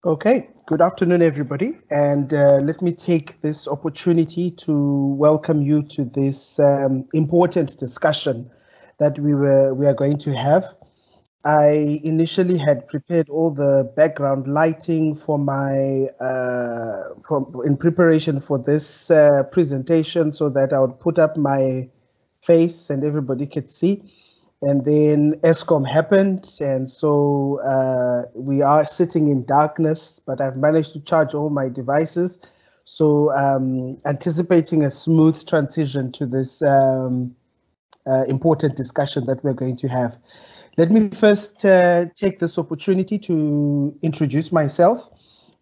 Okay, good afternoon, everybody. And let me take this opportunity to welcome you to this important discussion that we are going to have. I initially had prepared all the background lighting for my in preparation for this presentation, so that I would put up my face and everybody could see. And then ESCOM happened, and so we are sitting in darkness, but I've managed to charge all my devices. So anticipating a smooth transition to this important discussion that we're going to have. Let me first take this opportunity to introduce myself.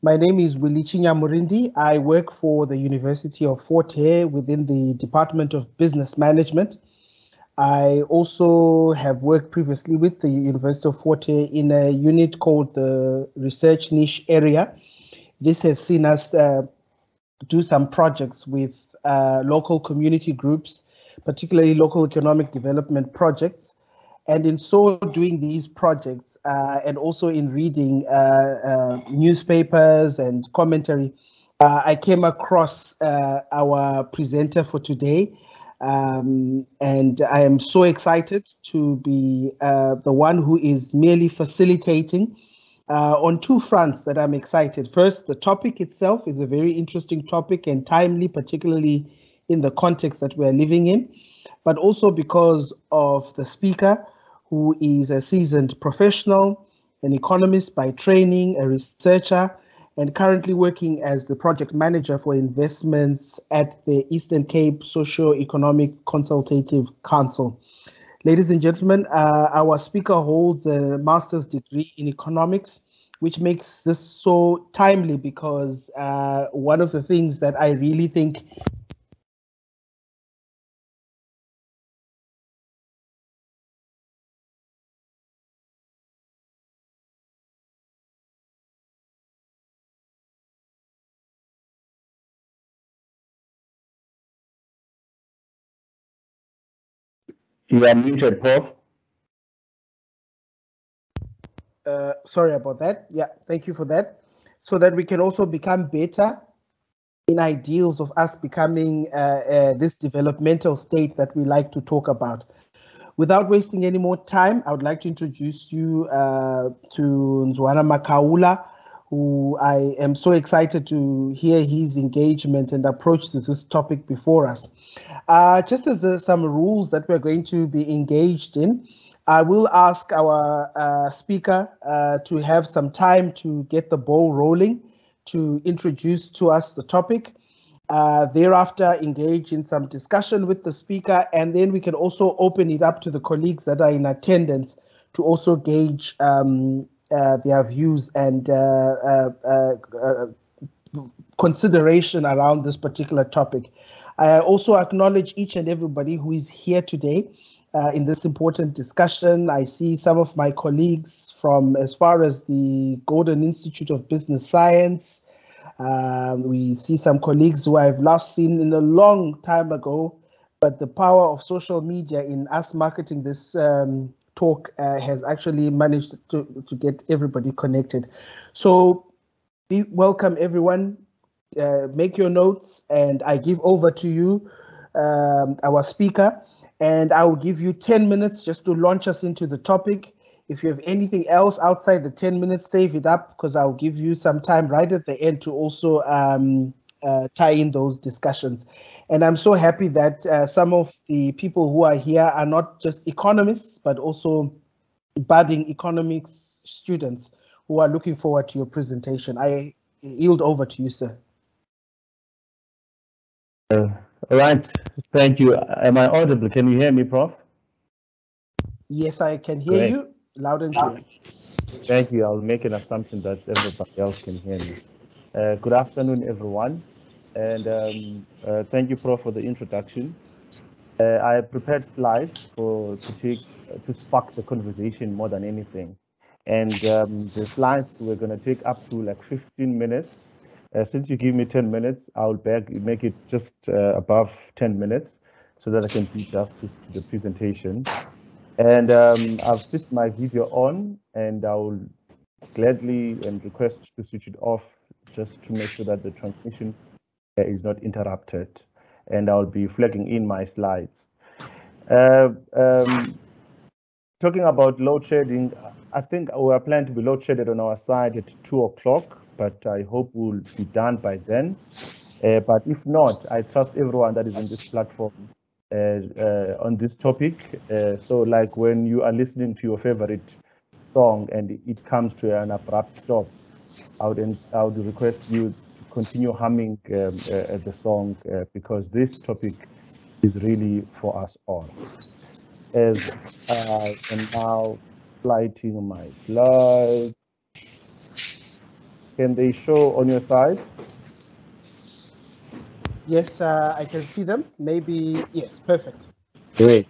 My name is Willie Chinyamurindi. I work for the University of Fort Hare within the Department of Business Management. I also have worked previously with the University of Fort Hare in a unit called the Research Niche Area. This has seen us do some projects with local community groups, particularly local economic development projects. And in so doing these projects and also in reading newspapers and commentary, I came across our presenter for today. And I am so excited to be the one who is merely facilitating on two fronts that I'm excited. First, the topic itself is a very interesting topic and timely, particularly in the context that we're living in, but also because of the speaker, who is a seasoned professional, an economist by training, a researcher, and currently working as the project manager for investments at the Eastern Cape Socio-Economic Consultative Council. Ladies and gentlemen, our speaker holds a master's degree in economics, which makes this so timely because one of the things that I really think You are muted, Prof. sorry about that. Yeah, thank you for that. So that we can also become better in ideals of us becoming this developmental state that we like to talk about. Without wasting any more time, I would like to introduce you to Ndzwana Makaula, who I am so excited to hear his engagement and approach to this topic before us. Just as some rules that we're going to be engaged in, I will ask our speaker to have some time to get the ball rolling, to introduce to us the topic. Thereafter, engage in some discussion with the speaker, and then we can also open it up to the colleagues that are in attendance to also gauge their views and consideration around this particular topic. I also acknowledge each and everybody who is here today in this important discussion. I see some of my colleagues from as far as the Gordon Institute of Business Science. We see some colleagues who I've last seen in a long time ago, but the power of social media in us marketing this talk has actually managed to get everybody connected. So welcome everyone, make your notes, and I give over to you, our speaker, and I will give you 10 minutes just to launch us into the topic. If you have anything else outside the 10 minutes, save it up, because I'll give you some time right at the end to also tie in those discussions. And I'm so happy that some of the people who are here are not just economists, but also budding economics students who are looking forward to your presentation. I yield over to you, sir. All right, thank you. Am I audible? Can you hear me, Prof? Yes, I can hear you loud and clear. Thank you. I'll make an assumption that everybody else can hear me. Good afternoon, everyone. And thank you, Prof, for the introduction. I prepared slides to spark the conversation more than anything. And the slides we're going to take up to like 15 minutes. Since you give me 10 minutes, I'll make it just above 10 minutes so that I can do justice to the presentation. And I've switched my video on, and I'll gladly and request to switch it off just to make sure that the transmission is not interrupted. And I'll be flagging in my slides. Talking about load shedding, I think we are planning to be load shedded on our side at 2 o'clock, but I hope we'll be done by then. But if not, I trust everyone that is on this platform on this topic. So like when you are listening to your favorite song and it comes to an abrupt stop, I would request you to continue humming the song because this topic is really for us all. As I am now flighting my slides. Can they show on your side? Yes, I can see them. Maybe, yes, perfect. Great.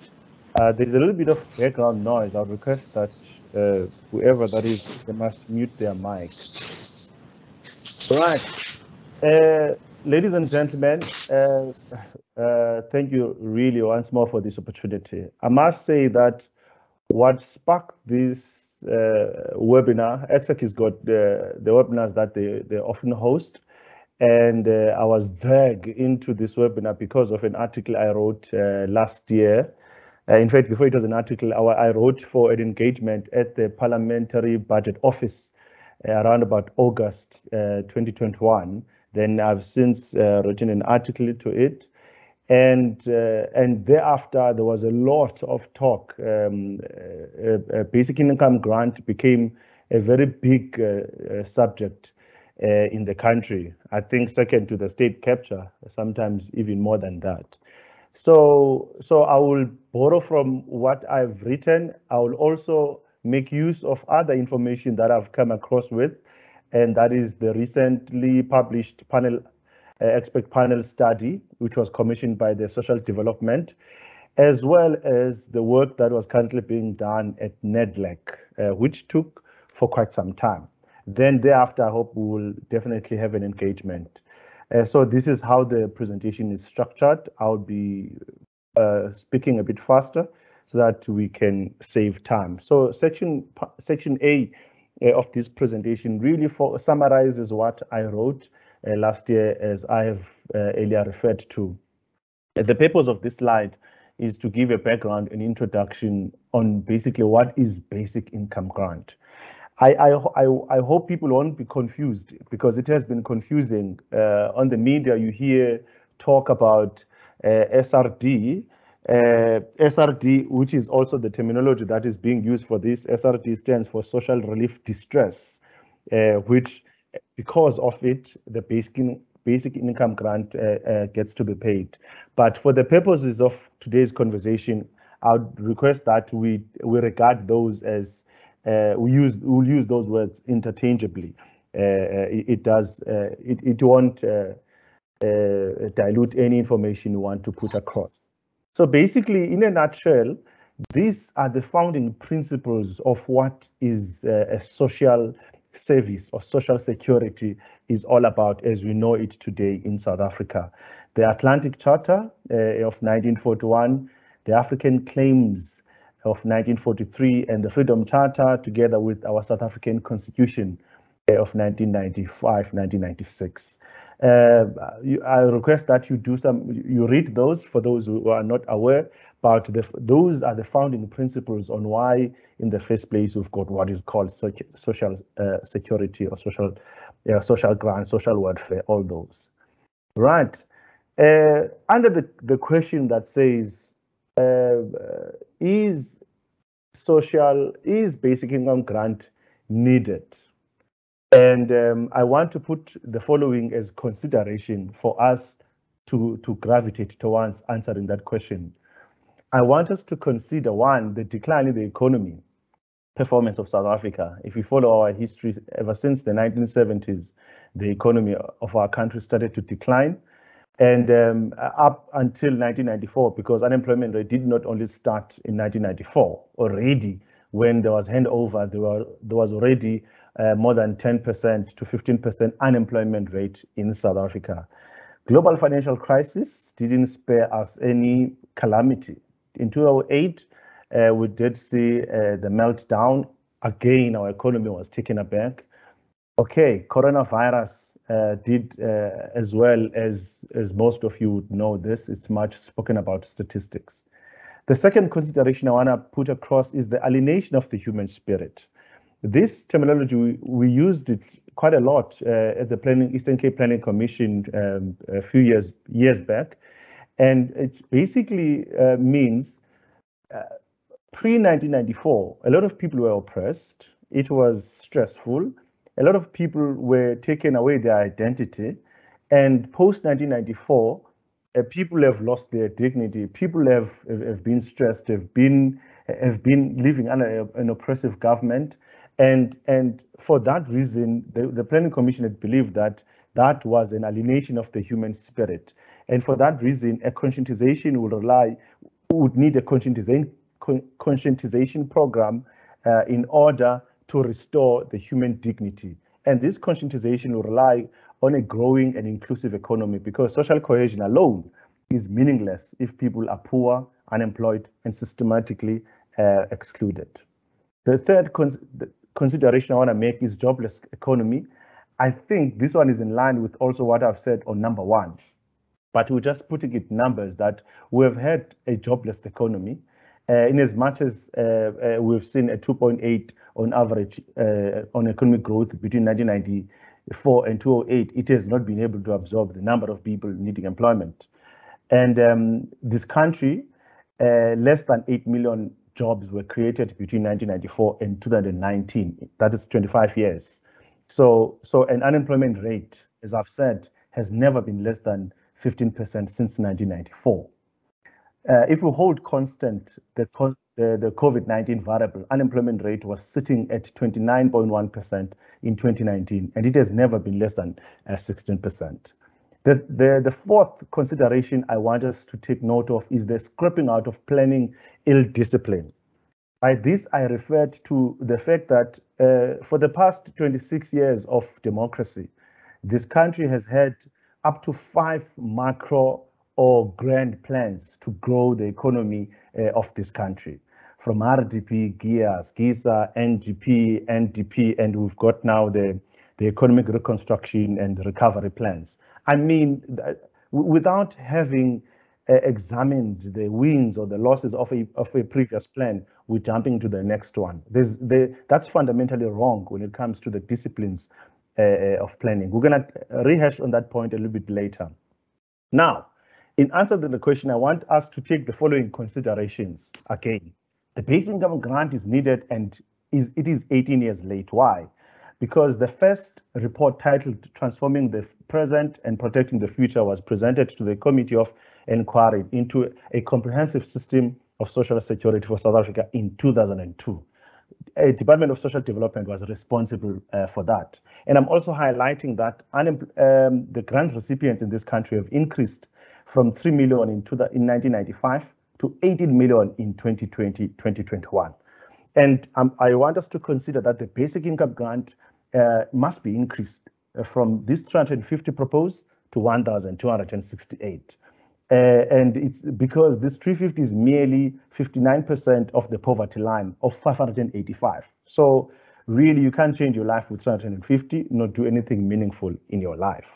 There's a little bit of background noise. I'll request that whoever that is, they must mute their mic. Right. Ladies and gentlemen, thank you really once more for this opportunity. I must say that what sparked this webinar, ECSECC has got the webinars that they often host, and I was dragged into this webinar because of an article I wrote last year. In fact, before it was an article, I wrote for an engagement at the Parliamentary Budget Office around about August 2021. Then I've since written an article to it, and thereafter there was a lot of talk. Basic income grant became a very big subject in the country. I think second to the state capture, sometimes even more than that. So I will borrow from what I've written. I will also make use of other information that I've come across with, and that is the recently published expert panel study, which was commissioned by the Social Development, as well as the work that was currently being done at NEDLEC, which took for quite some time. Then thereafter, I hope we will definitely have an engagement. So this is how the presentation is structured. I'll be speaking a bit faster so that we can save time. So section A of this presentation really summarizes what I wrote last year, as I have earlier referred to. The purpose of this slide is to give a background and introduction on basically what is basic income grant. I hope people won't be confused, because it has been confusing. On the media, you hear talk about SRD. SRD, which is also the terminology that is being used for this. SRD stands for Social Relief Distress, which, because of it, the basic income grant gets to be paid. But for the purposes of today's conversation, I would request that we regard those as we'll use those words interchangeably. It won't dilute any information you want to put across. So basically, in a nutshell, these are the founding principles of what is a social service or social security is all about as we know it today in South Africa. The Atlantic Charter of 1941, the African Claims of 1943, and the Freedom Charter, together with our South African Constitution of 1995-1996. I request that you read those for those who are not aware, but those are the founding principles on why, in the first place, we've got what is called social security or social grant, social welfare, all those. Right. Under the question that says, is basic income grant needed? And I want to put the following as consideration for us to gravitate towards answering that question. I want us to consider, one, the decline in the economy performance of South Africa. If we follow our history, ever since the 1970s, the economy of our country started to decline. And up until 1994, because unemployment rate did not only start in 1994, already when there was handover, there was already more than 10% to 15% unemployment rate in South Africa. Global financial crisis didn't spare us any calamity. In 2008, we did see the meltdown again, our economy was taken aback. Okay, coronavirus did as well as most of you would know this. It's much spoken about statistics. The second consideration I want to put across is the alienation of the human spirit. This terminology, we used it quite a lot at the Eastern Cape Planning Commission a few years back. And it basically means pre-1994, a lot of people were oppressed. It was stressful. A lot of people were taken away their identity. And post-1994, people have lost their dignity. People have been stressed, have been living under an oppressive government. And for that reason, the Planning Commission had believed that that was an alienation of the human spirit. And for that reason, a conscientization would need a conscientization program in order to restore the human dignity. And this conscientization will rely on a growing and inclusive economy, because social cohesion alone is meaningless if people are poor, unemployed, and systematically excluded. The third consideration I want to make is jobless economy. I think this one is in line with also what I've said on number one, but we're just putting it numbers that we have had a jobless economy. In as much as we've seen a 2.8 on average on economic growth between 1994 and 2008, it has not been able to absorb the number of people needing employment. And this country, less than 8 million jobs were created between 1994 and 2019. That is 25 years. So an unemployment rate, as I've said, has never been less than 15% since 1994. If we hold constant the COVID-19 variable, unemployment rate was sitting at 29.1% in 2019, and it has never been less than 16%. The fourth consideration I want us to take note of is the scrapping out of planning ill discipline. By this, I referred to the fact that for the past 26 years of democracy, this country has had up to 5 macro or grand plans to grow the economy of this country, from RDP, GISA, NGP, NDP, and we've got now the economic reconstruction and recovery plans. I mean, without having examined the wins or the losses of a previous plan, we're jumping to the next one. That's fundamentally wrong when it comes to the disciplines of planning. We're going to rehash on that point a little bit later. Now, in answer to the question, I want us to take the following considerations again. The basic income grant is needed, and it is 18 years late. Why? Because the first report titled Transforming the Present and Protecting the Future was presented to the Committee of Inquiry into a Comprehensive System of Social Security for South Africa in 2002. A Department of Social Development was responsible for that. And I'm also highlighting that the grant recipients in this country have increased from 3 million in 1995 to 18 million in 2020-2021. And I want us to consider that the basic income grant must be increased from this 350 proposed to 1,268. And it's because this 350 is merely 59% of the poverty line of 585. So really, you can't change your life with 350, not do anything meaningful in your life.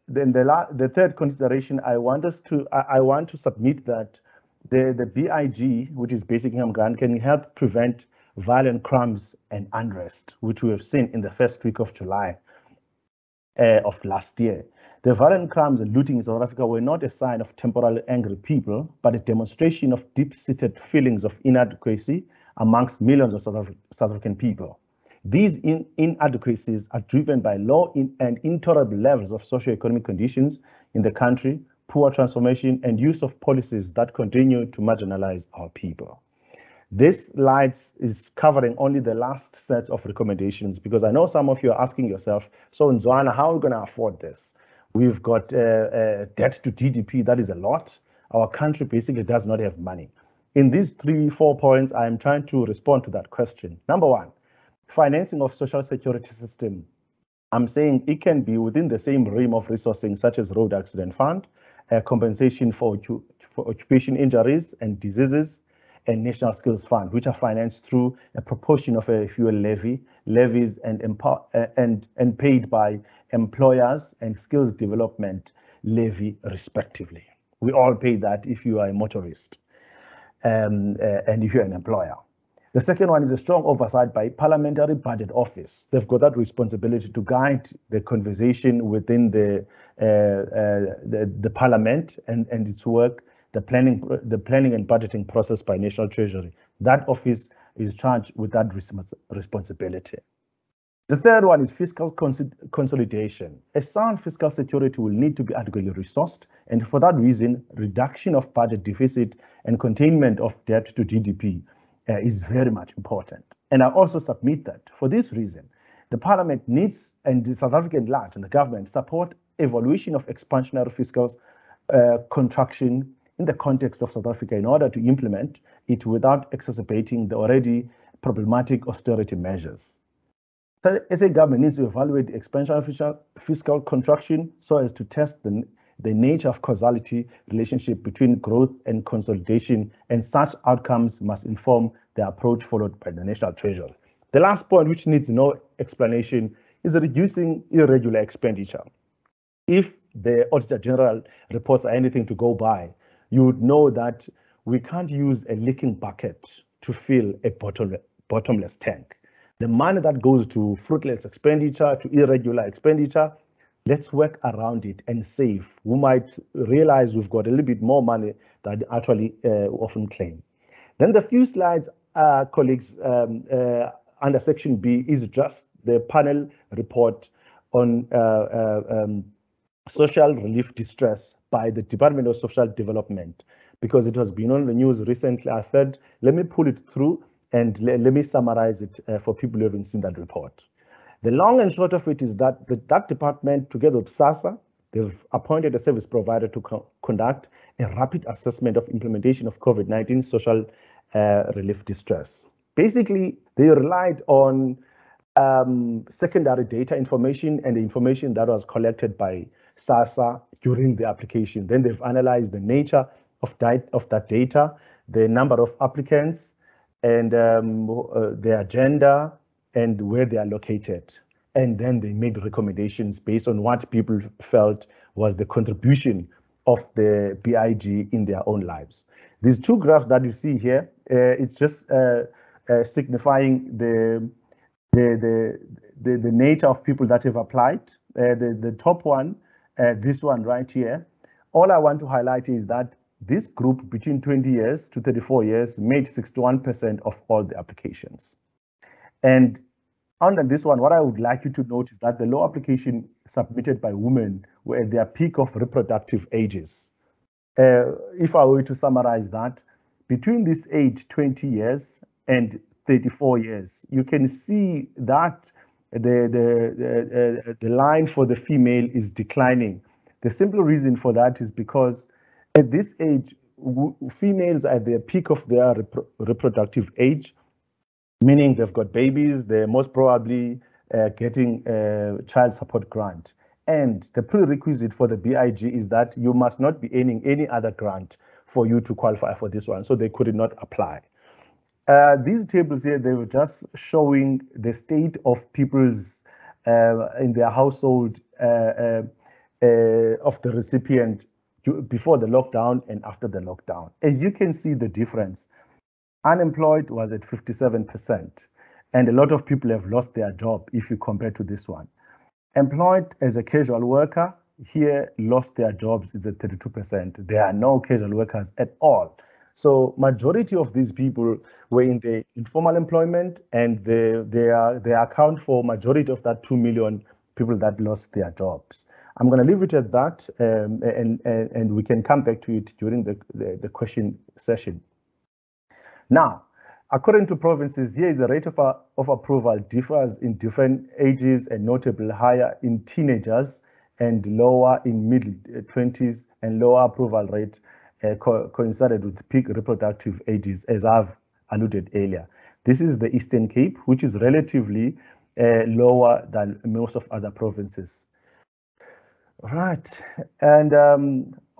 Then the third consideration I want to submit that the BIG, which is basic income grant, can help prevent violent crimes and unrest, which we have seen in the first week of July of last year. The violent crimes and looting in South Africa were not a sign of temporarily angry people, but a demonstration of deep-seated feelings of inadequacy amongst millions of South African people. These inadequacies are driven by low and intolerable levels of socioeconomic conditions in the country, poor transformation, and use of policies that continue to marginalize our people. This slide is covering only the last set of recommendations, because I know some of you are asking yourself, so Ndzwana, how are we going to afford this? We've got debt to GDP, that is a lot. Our country basically does not have money. In these 3-4 points, I am trying to respond to that question. Number one, financing of social security system. I'm saying it can be within the same realm of resourcing, such as road accident fund, compensation for occupation injuries and diseases, and National Skills Fund, which are financed through a proportion of a fuel levies and paid by employers and skills development levy respectively. We all pay that if you are a motorist and if you're an employer. The second one is a strong oversight by Parliamentary Budget Office. They've got that responsibility to guide the conversation within the Parliament and its work, the planning and budgeting process by National Treasury. That office is charged with that responsibility. The third one is fiscal consolidation. A sound fiscal security will need to be adequately resourced, and for that reason, reduction of budget deficit and containment of debt to GDP is very much important. And I also submit that for this reason, the Parliament needs, and the South African large and the government support evaluation of expansionary fiscal contraction in the context of South Africa in order to implement it without exacerbating the already problematic austerity measures. The SA government needs to evaluate the expansionary fiscal contraction so as to test the nature of causality relationship between growth and consolidation, and such outcomes must inform the approach followed by the National Treasury. The last point, which needs no explanation, is reducing irregular expenditure. If the Auditor General reports are anything to go by, you would know that we can't use a leaking bucket to fill a bottomless tank. The money that goes to fruitless expenditure, to irregular expenditure, let's work around it and save. We might realize we've got a little bit more money than actually often claim. Then the few slides, colleagues, under section B is just the panel report on social relief distress by the Department of Social Development, because it has been on the news recently. I said, let me pull it through and let me summarize it for people who haven't seen that report. The long and short of it is that that department, together with SASSA, they've appointed a service provider to conduct a rapid assessment of implementation of COVID-19 social relief distress. Basically, they relied on secondary data information and the information that was collected by SASSA during the application. Then they've analyzed the nature of that data, the number of applicants, and their gender, and where they are located. And then they made recommendations based on what people felt was the contribution of the BIG in their own lives. These two graphs that you see here, it's just signifying the nature of people that have applied. The top one, this one right here, all I want to highlight is that this group between 20 years to 34 years made 61% of all the applications. And under this one, what I would like you to note is that the low application submitted by women were at their peak of reproductive ages. If I were to summarize that, between this age, 20 years and 34 years, you can see that the line for the female is declining. The simple reason for that is because at this age, females are at their peak of their reproductive age, meaning they've got babies, they're most probably getting a child support grant. And the prerequisite for the BIG is that you must not be earning any other grant for you to qualify for this one, so they could not apply. These tables here, they were just showing the state of people's in their household of the recipient before the lockdown and after the lockdown. As you can see the difference, unemployed was at 57%, and a lot of people have lost their job if you compare to this one. Employed as a casual worker, here lost their jobs is at 32%. There are no casual workers at all. So majority of these people were in the informal employment, and they account for majority of that 2 million people that lost their jobs. I'm going to leave it at that, and we can come back to it during the question session. Now, according to provinces, here the rate of approval differs in different ages, and notably higher in teenagers and lower in mid-20s, and lower approval rate coincided with peak reproductive ages, as I've alluded earlier. This is the Eastern Cape, which is relatively lower than most of other provinces. Right, and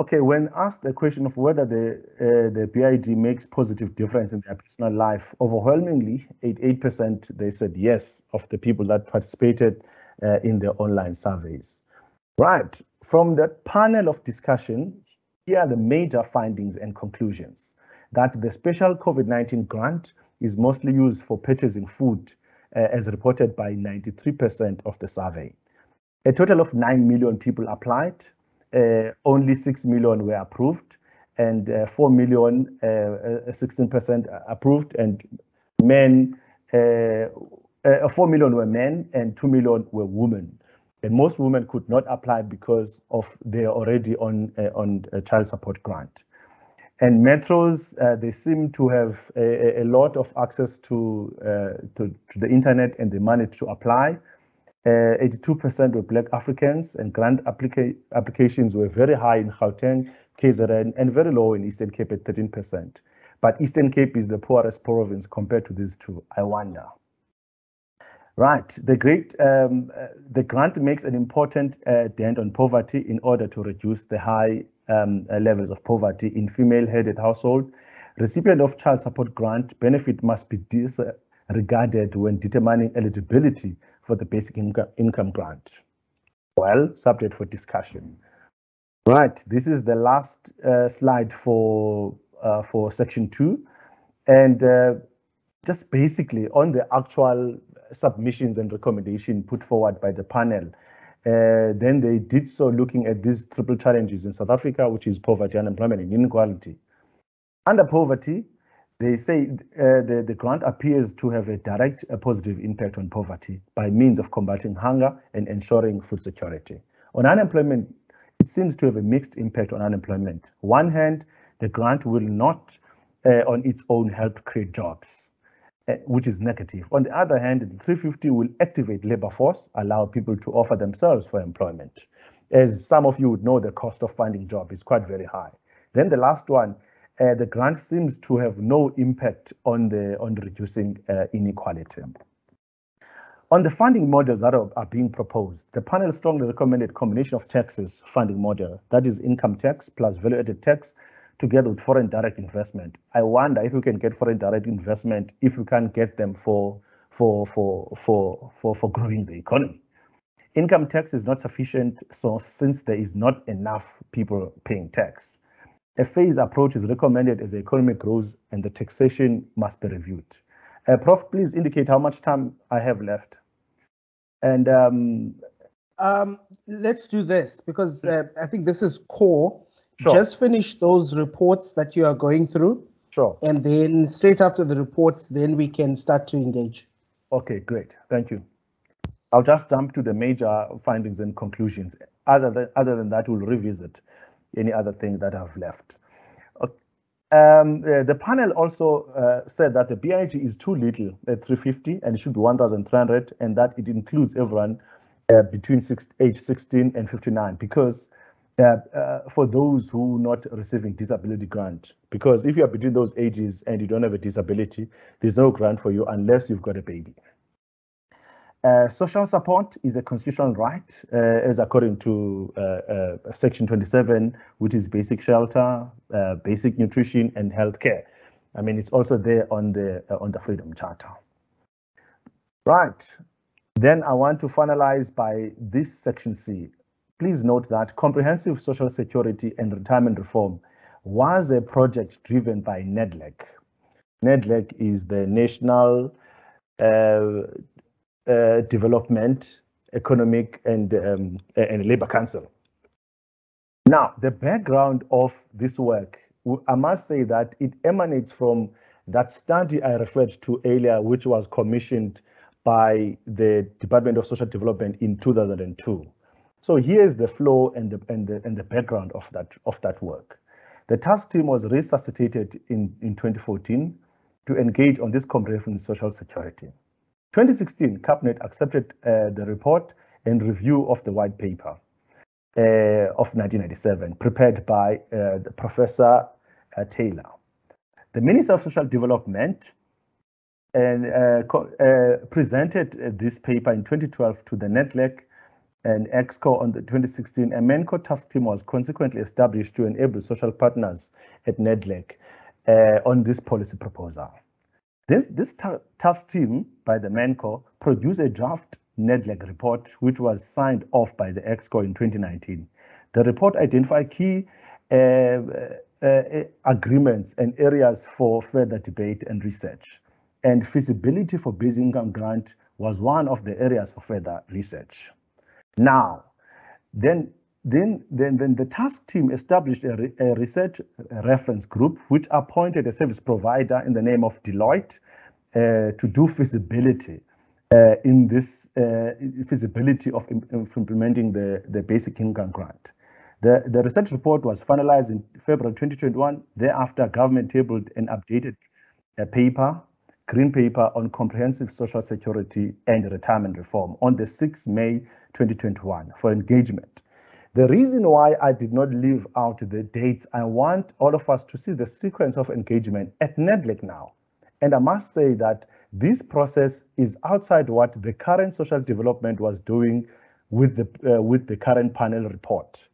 Okay, when asked the question of whether the BIG makes positive difference in their personal life, overwhelmingly, 88% they said yes of the people that participated in the online surveys. Right, from the panel of discussion, here are the major findings and conclusions. That the special COVID-19 grant is mostly used for purchasing food, as reported by 93% of the survey. A total of 9 million people applied. Only 6 million were approved, and 4 million, 16% approved, and 4 million were men and 2 million were women. And most women could not apply because of they are already on a child support grant. And metros, they seem to have a lot of access to the internet, and they managed to apply. 82% were Black Africans, and grant applications were very high in Gauteng, KZN, and very low in Eastern Cape at 13%. But Eastern Cape is the poorest province compared to these two, I wonder. Right, the grant makes an important dent on poverty in order to reduce the high levels of poverty in female-headed households. Recipient of child support grant benefit must be disregarded when determining eligibility for the basic income grant. Well, subject for discussion. Right, this is the last slide for section 2, and just basically on the actual submissions and recommendation put forward by the panel. Then they did so looking at these triple challenges in South Africa, which is poverty, unemployment, and inequality. Under poverty, they say the grant appears to have a direct positive impact on poverty by means of combating hunger and ensuring food security. On unemployment, it seems to have a mixed impact on unemployment. On one hand, the grant will not on its own help create jobs, which is negative. On the other hand, the 350 will activate labor force, allow people to offer themselves for employment. As some of you would know, the cost of finding job is quite very high. Then the last one, the grant seems to have no impact on reducing inequality. On the funding models that are being proposed, the panel strongly recommended a combination of taxes funding model, that is income tax plus value-added tax, together with foreign direct investment. I wonder if we can get foreign direct investment if we can't get them for growing the economy. Income tax is not sufficient, so since there is not enough people paying tax. A phased approach is recommended as the economy grows and the taxation must be reviewed. Prof, please indicate how much time I have left. And let's do this because I think this is core. Sure. Just finish those reports that you are going through. Sure. And then straight after the reports, then we can start to engage. Okay, great. Thank you. I'll just jump to the major findings and conclusions. Other than that, we'll revisit any other thing that I've left. The panel also said that the BIG is too little at 350 and it should be 1,300, and that it includes everyone between age 16 and 59, because for those who are not receiving disability grant, because if you are between those ages and you don't have a disability, there's no grant for you unless you've got a baby. Social support is a constitutional right, as according to Section 27, which is basic shelter, basic nutrition, and healthcare. I mean, it's also there on the Freedom Charter. Right. Then I want to finalize by this Section C. Please note that comprehensive social security and retirement reform was a project driven by NEDLEC. NEDLEC is the National Development, Economic and Labor Council. Now, the background of this work, I must say that it emanates from that study I referred to earlier, which was commissioned by the Department of Social Development in 2002. So here's the flow and the background of that work. The task team was resuscitated in 2014 to engage on this comprehensive social security. 2016, Cabinet accepted the report and review of the white paper of 1997, prepared by Professor Taylor. The Minister of Social Development presented this paper in 2012 to the NEDLEC and ECSECC on the 2016, a MENCO task team was consequently established to enable social partners at NEDLEC on this policy proposal. This task team by the MENCO produced a draft NEDLEC report, which was signed off by the ECSECC in 2019. The report identified key agreements and areas for further debate and research, and feasibility for basic income grant was one of the areas for further research. Now, then the task team established a research reference group, which appointed a service provider in the name of Deloitte to do feasibility in this feasibility of implementing the basic income grant. The research report was finalized in February 2021. Thereafter, government tabled an updated green paper on comprehensive social security and retirement reform on the 6th May 2021 for engagement. The reason why I did not leave out the dates, I want all of us to see the sequence of engagement at NEDLEC now. And I must say that this process is outside what the current social development was doing with the current panel report.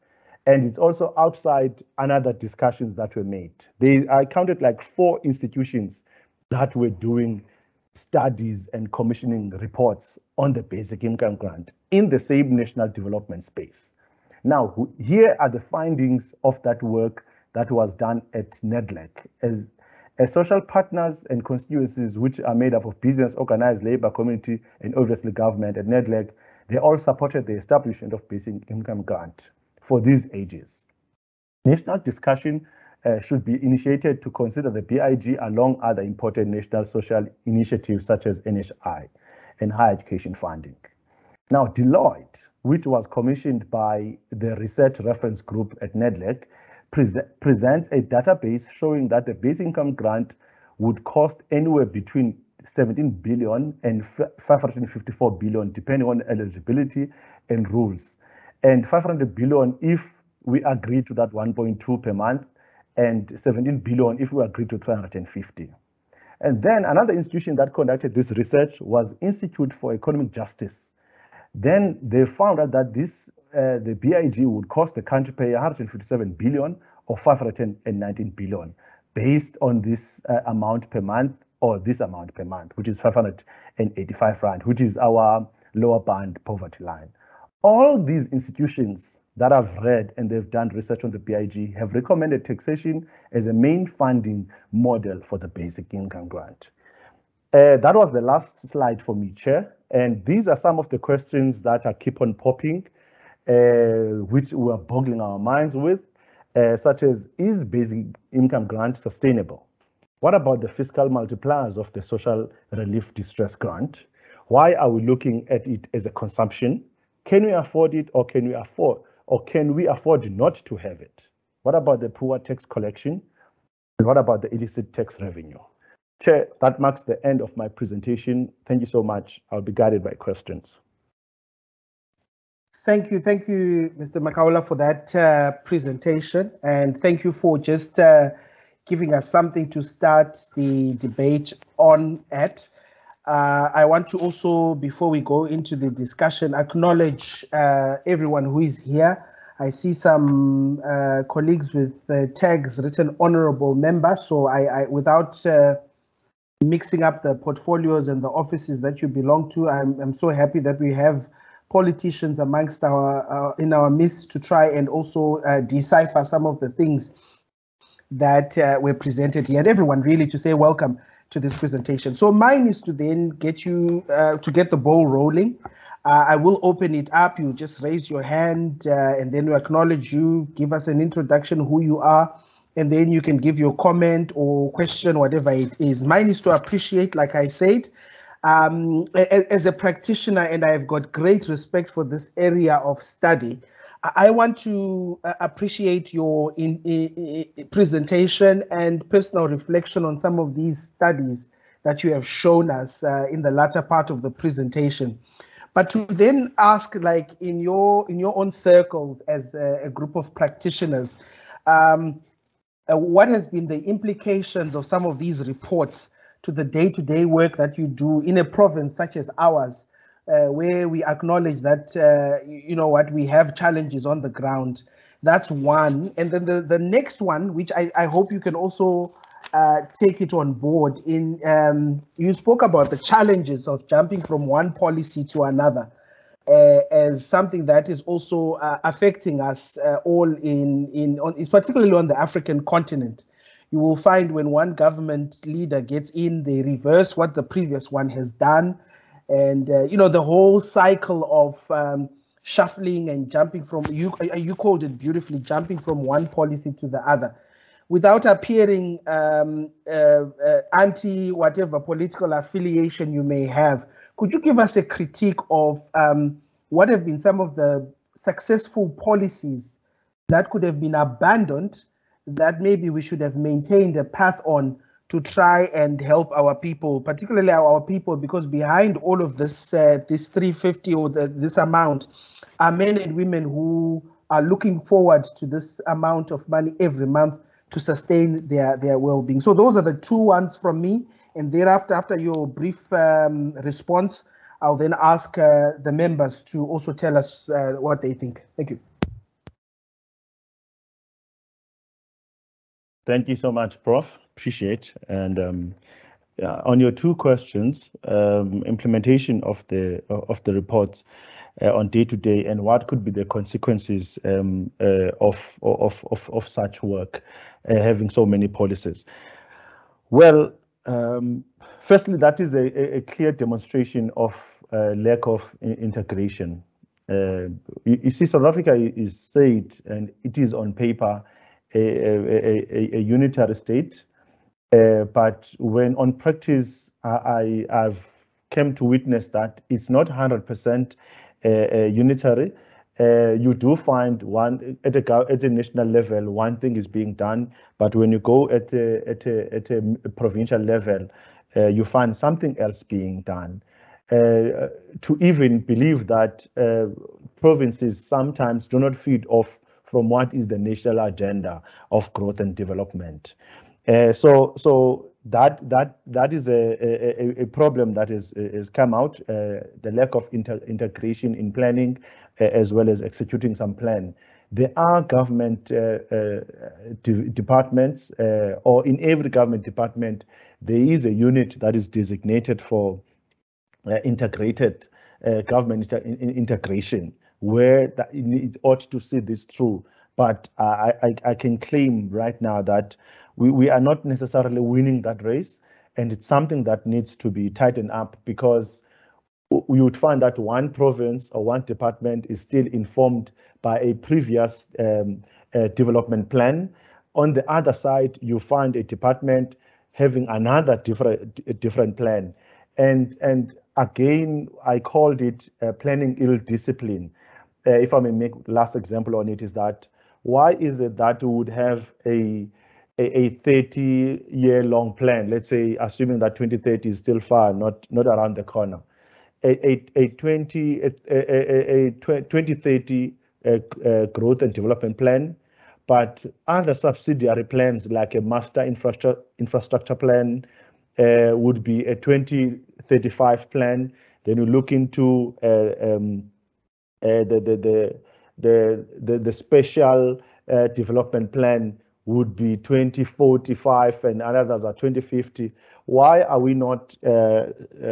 And it's also outside another discussions that were made. I counted like 4 institutions that were doing studies and commissioning reports on the basic income grant in the same national development space. Now, here are the findings of that work that was done at NEDLEC. As social partners and constituencies, which are made up of business, organized labor, community, and obviously government at NEDLEC, they all supported the establishment of basic income grant for these ages. National discussion should be initiated to consider the BIG along other important national social initiatives such as NHI and higher education funding. Now, Deloitte, which was commissioned by the research reference group at NEDLEC, presents a database showing that the basic income grant would cost anywhere between 17 billion and 554 billion, depending on eligibility and rules. And 500 billion if we agree to that 1.2 per month, and 17 billion if we agree to 350. And then another institution that conducted this research was Institute for Economic Justice. Then they found out that the BIG would cost the country pay 157 billion or 519 billion based on this amount per month, or this amount per month, which is 585 rand, which is our lower band poverty line. All these institutions that I've read and they've done research on the BIG have recommended taxation as a main funding model for the basic income grant. That was the last slide for me, Chair. And these are some of the questions that are keep on popping, which we are boggling our minds with, such as, is basic income grant sustainable? What about the fiscal multipliers of the social relief distress grant? Why are we looking at it as a consumption? Can we afford it, or can we afford not to have it? What about the poor tax collection? And what about the illicit tax revenue? Chair, that marks the end of my presentation. Thank you so much. I'll be guided by questions. Thank you, Mr. Makaula, for that presentation, and thank you for just giving us something to start the debate on at. I want to also, before we go into the discussion, acknowledge everyone who is here. I see some colleagues with tags written honorable member, so I without mixing up the portfolios and the offices that you belong to, I'm so happy that we have politicians amongst in our midst to try and also decipher some of the things that were presented here, and everyone really to say welcome to this presentation. So mine is to then get you to get the ball rolling. I will open it up. You just raise your hand and then we acknowledge you, give us an introduction, who you are, and then you can give your comment or question, whatever it is. Mine is to appreciate, like I said, as a practitioner, and I've got great respect for this area of study, I want to appreciate your presentation and personal reflection on some of these studies that you have shown us in the latter part of the presentation. But to then ask, like in your own circles as a group of practitioners, what has been the implications of some of these reports to the day-to-day work that you do in a province such as ours, where we acknowledge that, you know what, we have challenges on the ground. That's one. And then the next one, which I hope you can also take it on board in, you spoke about the challenges of jumping from one policy to another as something that is also affecting us all particularly on the African continent. You will find when one government leader gets in, they reverse what the previous one has done. And, you know, the whole cycle of shuffling and jumping from, you called it beautifully, jumping from one policy to the other, without appearing anti whatever political affiliation you may have. Could you give us a critique of what have been some of the successful policies that could have been abandoned that maybe we should have maintained a path on to try and help our people, particularly our people, because behind all of this, this 350 or this amount are men and women who are looking forward to this amount of money every month to sustain their well-being. So those are the two ones from me. And thereafter, after your brief response, I'll then ask the members to also tell us what they think. Thank you. Thank you so much, Prof. Appreciate. And on your two questions, implementation of the reports on day-to-day and what could be the consequences of such work, having so many policies. Well, firstly, that is a clear demonstration of lack of integration. You see, South Africa is said, and it is on paper, a unitary state, but when on practice, I've come to witness that it's not 100% unitary. You do find one at a national level, one thing is being done, but when you go at a provincial level, you find something else being done. To even believe that provinces sometimes do not feed off from what is the national agenda of growth and development. So that is a problem that is come out, the lack of integration in planning as well as executing some plan. There are government departments, or in every government department, there is a unit that is designated for integrated government integration, where it ought to see this through. But I can claim right now that we are not necessarily winning that race, and it's something that needs to be tightened up, because we would find that one province or one department is still informed by a previous development plan. On the other side, you find a department having another different plan. And again, I called it planning ill discipline. If I may make last example on it, is that why is it that we would have a 30-year-long plan, let's say, assuming that 2030 is still far, not around the corner, a 2030 growth and development plan, but other subsidiary plans like a master infrastructure plan would be a 2035 plan. Then you look into the special development plan would be 2045, and others are 2050. Why are we not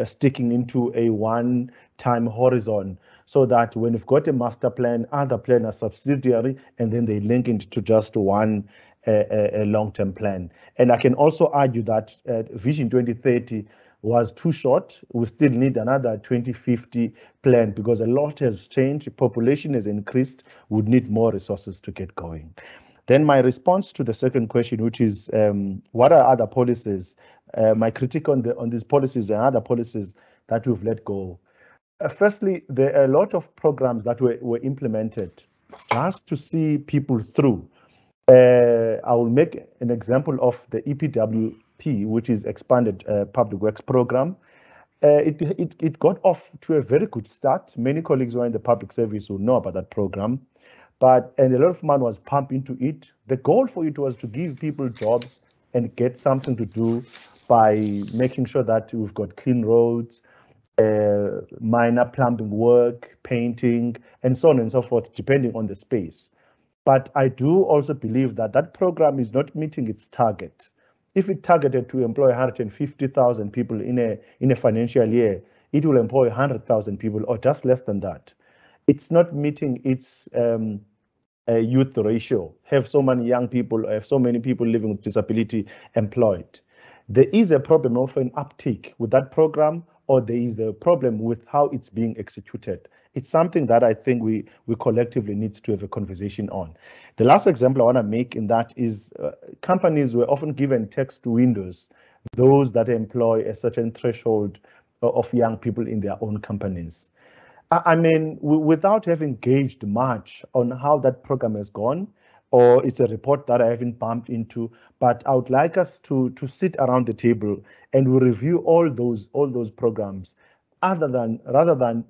sticking into a one-time horizon, so that when you've got a master plan, other plan are subsidiary, and then they link into just one a long-term plan? And I can also argue that Vision 2030 was too short. We still need another 2050 plan, because a lot has changed, population has increased, we would need more resources to get going. Then my response to the second question, which is what are other policies? My critique on these policies and other policies that we've let go. Firstly, there are a lot of programs that were implemented just to see people through. I will make an example of the EPWP, which is Expanded Public Works Program. It got off to a very good start. Many colleagues who are in the public service will know about that program. And a lot of money was pumped into it. The goal for it was to give people jobs and get something to do by making sure that we've got clean roads, minor plumbing work, painting, and so on and so forth, depending on the space. But I do also believe that that program is not meeting its target. If it targeted to employ 150,000 people in a financial year, it will employ 100,000 people or just less than that. It's not meeting its youth ratio, have so many young people, have so many people living with disability employed. There is a problem of an uptake with that program, or there is a problem with how it's being executed. It's something that I think we collectively need to have a conversation on. The last example I want to make in that is companies were often given text windows, those that employ a certain threshold of young people in their own companies. I mean, without having gauged much on how that program has gone, or it's a report that I haven't bumped into, but I would like us to sit around the table and we review all those programs, rather than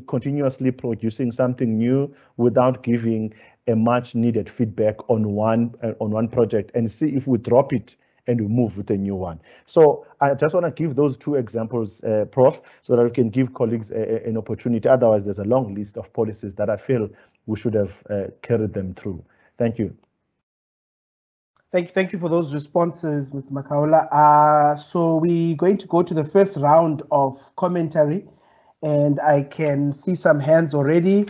continuously producing something new without giving a much needed feedback on one project and see if we drop it and we move with a new one. So I just want to give those two examples, Prof, so that we can give colleagues an opportunity. Otherwise, there's a long list of policies that I feel we should have carried them through. Thank you. Thank you for those responses, Mr. Makaula. So we're going to go to the first round of commentary, and I can see some hands already.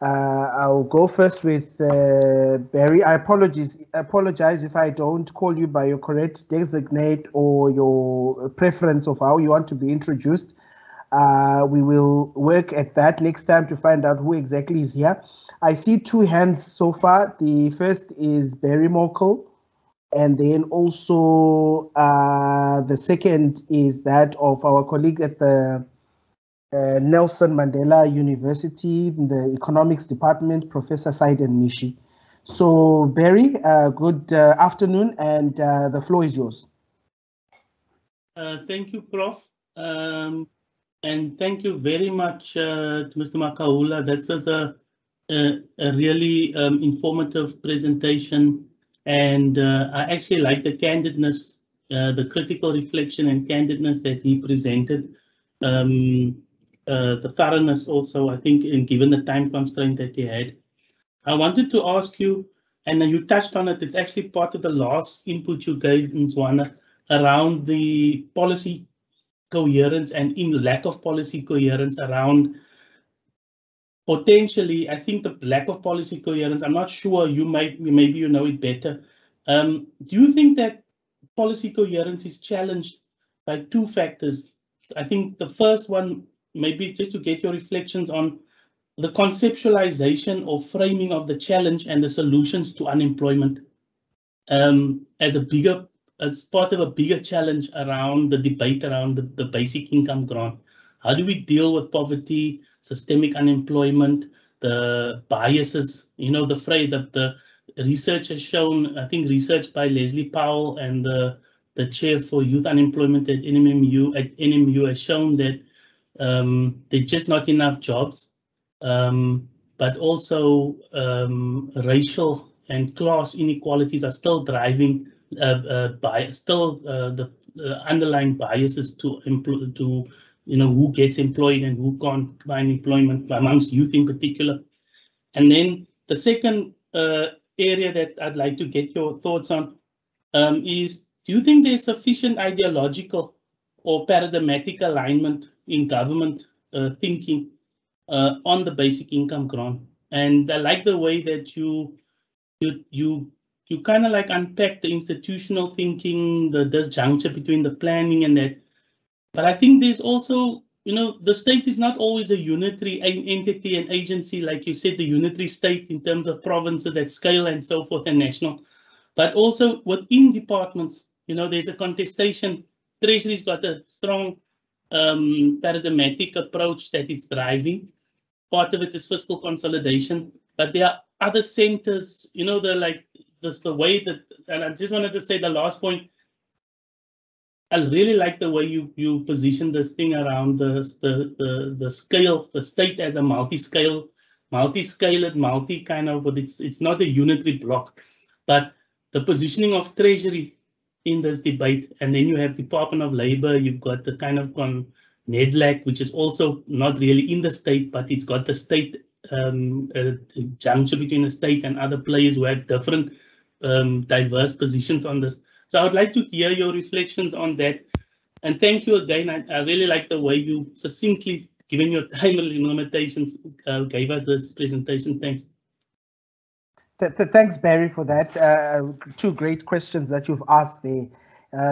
I'll go first with Barry. I apologize if I don't call you by your correct designate or your preference of how you want to be introduced. We will work at that next time to find out who exactly is here. I see two hands so far. The first is Barry Mokel, and then also the second is that of our colleague at the Nelson Mandela University in the economics department, Professor Saiden Mishi. So Barry, good afternoon, and the floor is yours. Thank you, Prof. And thank you very much to Mr. Makaula. That's a really informative presentation, and I actually like the candidness, the critical reflection and candidness that he presented. The thoroughness also, I think, given the time constraint that he had. I wanted to ask you, and you touched on it, it's actually part of the last input you gave, Ndzwana, around the policy coherence and in lack of policy coherence around potentially, I think the lack of policy coherence, I'm not sure, maybe you know it better. Do you think that policy coherence is challenged by two factors? I think the first one, maybe just to get your reflections on the conceptualization or framing of the challenge and the solutions to unemployment as part of a bigger challenge around the debate around the basic income grant. How do we deal with poverty, systemic unemployment, the biases, the phrase that the research has shown, I think research by Leslie Powell and the chair for youth unemployment at NMU has shown that there's just not enough jobs, but also racial and class inequalities are still driving the underlying biases to who gets employed and who can't find employment amongst youth in particular. And then the second area that I'd like to get your thoughts on is, do you think there's sufficient ideological or paradigmatic alignment in government thinking on the basic income grant? And I like the way that you kind of like unpack the institutional thinking, the disjuncture between the planning and that. But I think there's also, the state is not always a unitary entity and agency, like you said, the unitary state in terms of provinces at scale and so forth and national, but also within departments, there's a contestation. Treasury's got a strong paradigmatic approach that it's driving. Part of it is fiscal consolidation, but there are other centers, the way that, and I just wanted to say the last point, I really like the way you position this thing around the scale, the state as a multi-scale, but it's not a unitary block, but the positioning of Treasury in this debate, and then you have Department of Labor, you've got the kind of NEDLAC, which is also not really in the state, but it's got the state juncture between the state and other players who have different diverse positions on this. So I would like to hear your reflections on that. And thank you again. I really like the way you succinctly, given your time limitations, gave us this presentation. Thanks. Thanks, Barry, for that. Two great questions that you've asked there.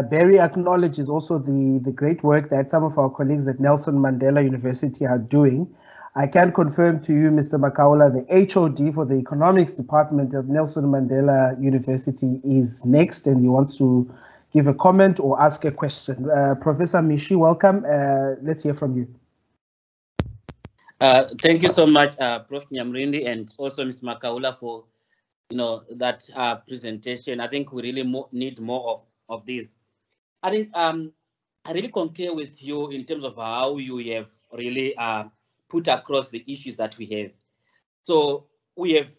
Barry acknowledges also the great work that some of our colleagues at Nelson Mandela University are doing. I can confirm to you, Mr. Makaula, the HOD for the economics department of Nelson Mandela University is next, and he wants to give a comment or ask a question. Professor Mishi, welcome. Let's hear from you. Thank you so much, Prof. Nyamurindi, and also Mr. Makaula for that presentation. I think we really need more of this. I think I really concur with you in terms of how you have really put across the issues that we have. So we have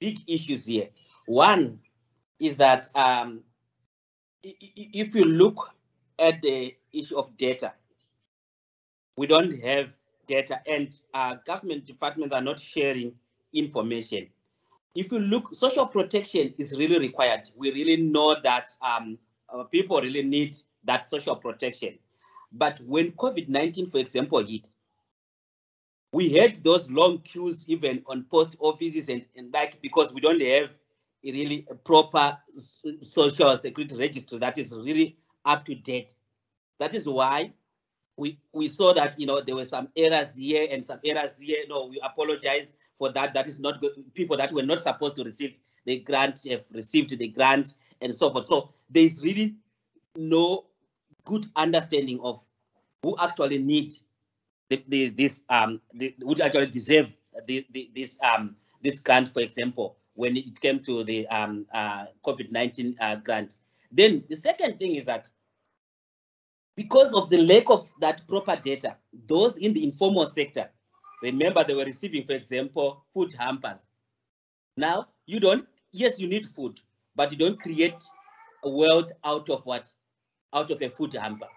big issues here. One is that if you look at the issue of data, we don't have data, and government departments are not sharing information. If you look, social protection is really required. We really know that people really need that social protection. But when COVID-19, for example, hit, we had those long queues even on post offices and like, because we don't have a really proper social security register that is really up to date. That is why we saw that there were some errors here and some errors here. No, we apologize for that. That is not good. People that were not supposed to receive the grant have received the grant and so forth. So there is really no good understanding of who actually need would actually deserve this grant, for example, when it came to the COVID-19 grant. Then the second thing is that because of the lack of that proper data, those in the informal sector, remember they were receiving, for example, food hampers. Now you don't, yes, you need food, but you don't create a wealth out of what? Out of a food hamper.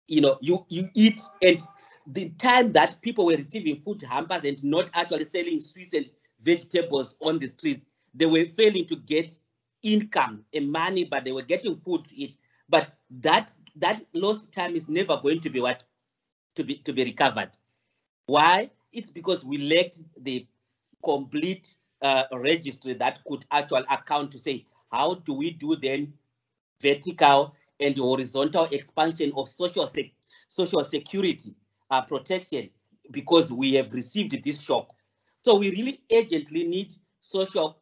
You eat, and the time that people were receiving food hampers and not actually selling sweets and vegetables on the streets, they were failing to get income and money, but they were getting food to eat. But that lost time is never going to be to be recovered. Why? It's because we lacked the complete registry that could actually account to say, how do we do then vertical and horizontal expansion of social security protection, because we have received this shock. So we really urgently need social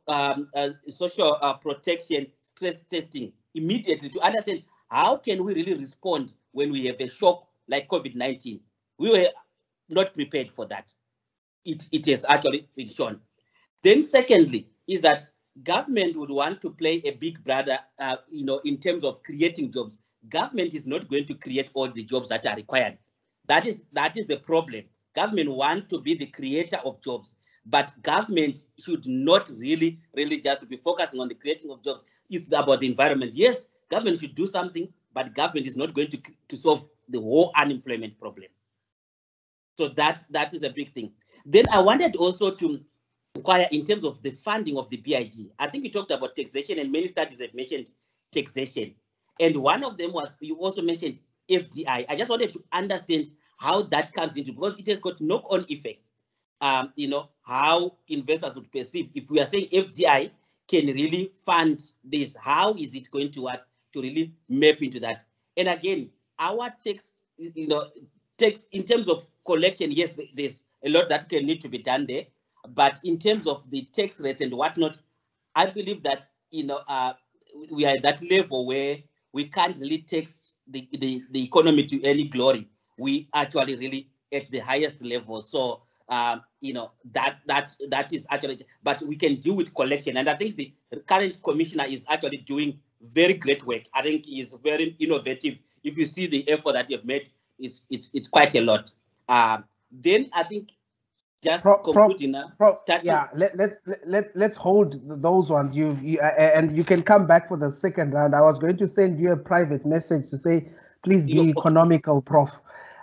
protection stress testing immediately to understand how can we really respond when we have a shock like COVID-19. We were not prepared for that. It has actually been shown. Then secondly is that government would want to play a big brother, in terms of creating jobs. Government is not going to create all the jobs that are required. That is the problem. Government want to be the creator of jobs, but government should not really just be focusing on the creating of jobs. It's about the environment. Yes, government should do something, but government is not going to solve the whole unemployment problem. So that is a big thing. Then I wanted also to inquire in terms of the funding of the BIG. I think you talked about taxation, and many studies have mentioned taxation. And one of them was, you also mentioned FDI. I just wanted to understand how that comes into, because it has got knock-on effects. How investors would perceive. If we are saying FDI can really fund this, how is it going to really map into that? And again, our tax, in terms of collection, yes, there's a lot that can need to be done there. But in terms of the tax rates and whatnot, I believe that we are at that level where we can't really tax the economy to any glory. We actually really at the highest level. So that is actually, but we can deal with collection. And I think the current commissioner is actually doing very great work. I think he is very innovative. If you see the effort that you've made, it's quite a lot. Then I think just concluding now. Yeah, let's hold those ones. And you can come back for the second round. I was going to send you a private message to say, please be economical, Prof.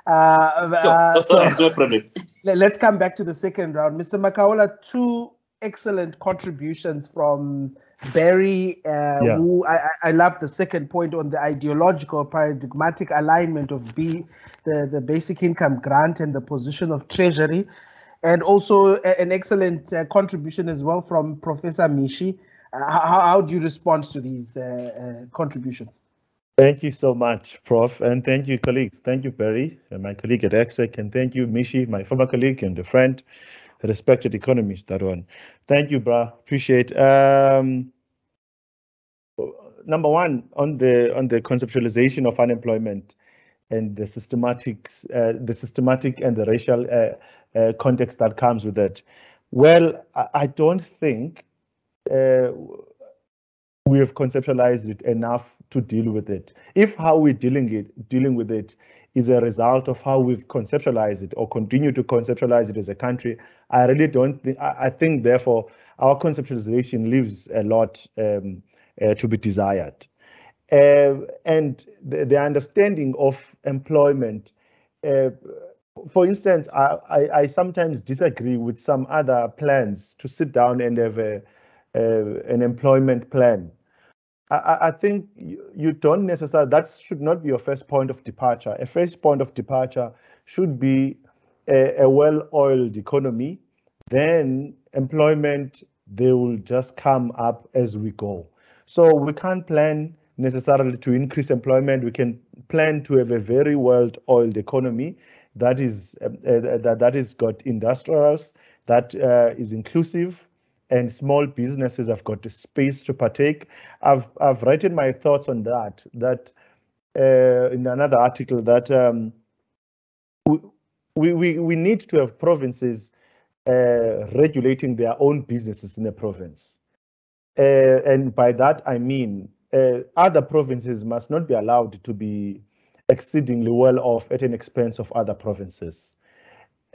No problem. Let's come back to the second round. Mr. Makaula, two excellent contributions from Barry, who I love the second point on the ideological paradigmatic alignment of the basic income grant and the position of Treasury, and also an excellent contribution as well from Professor Mishi. How do you respond to these contributions? Thank you so much, Prof, and thank you, colleagues. Thank you, Barry, my colleague at ECSECC, and thank you, Mishi, my former colleague and a friend, a respected economist, that one. Thank you, bro. Appreciate. Number one, on the conceptualization of unemployment and the systematic and the racial context that comes with it. Well, I don't think we have conceptualized it enough to deal with it. If how we're dealing with it is a result of how we've conceptualized it or continue to conceptualize it as a country, I really don't think, I think therefore our conceptualization leaves a lot to be desired. And the understanding of employment, for instance, I sometimes disagree with some other plans to sit down and have an employment plan. I think you don't necessarily, that should not be your first point of departure. A first point of departure should be a well-oiled economy. Then employment, they will just come up as we go. So we can't plan necessarily to increase employment. We can plan to have a very well-oiled economy that is got industrials, that is inclusive, and small businesses have got the space to partake. I've written my thoughts on that in another article that we need to have provinces regulating their own businesses in a province. And by that, I mean other provinces must not be allowed to be exceedingly well off at an expense of other provinces.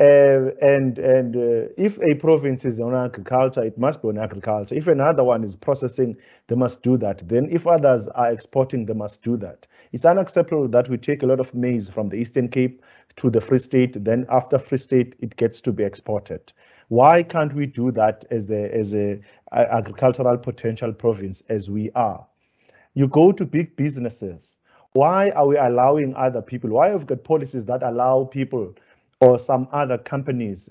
If a province is on agriculture, it must be on agriculture. If another one is processing, they must do that. Then if others are exporting, they must do that. It's unacceptable that we take a lot of maize from the Eastern Cape to the Free State, then after Free State, it gets to be exported. Why can't we do that as a agricultural potential province as we are? You go to big businesses. Why are we allowing other people? Why have we got policies that allow people or some other companies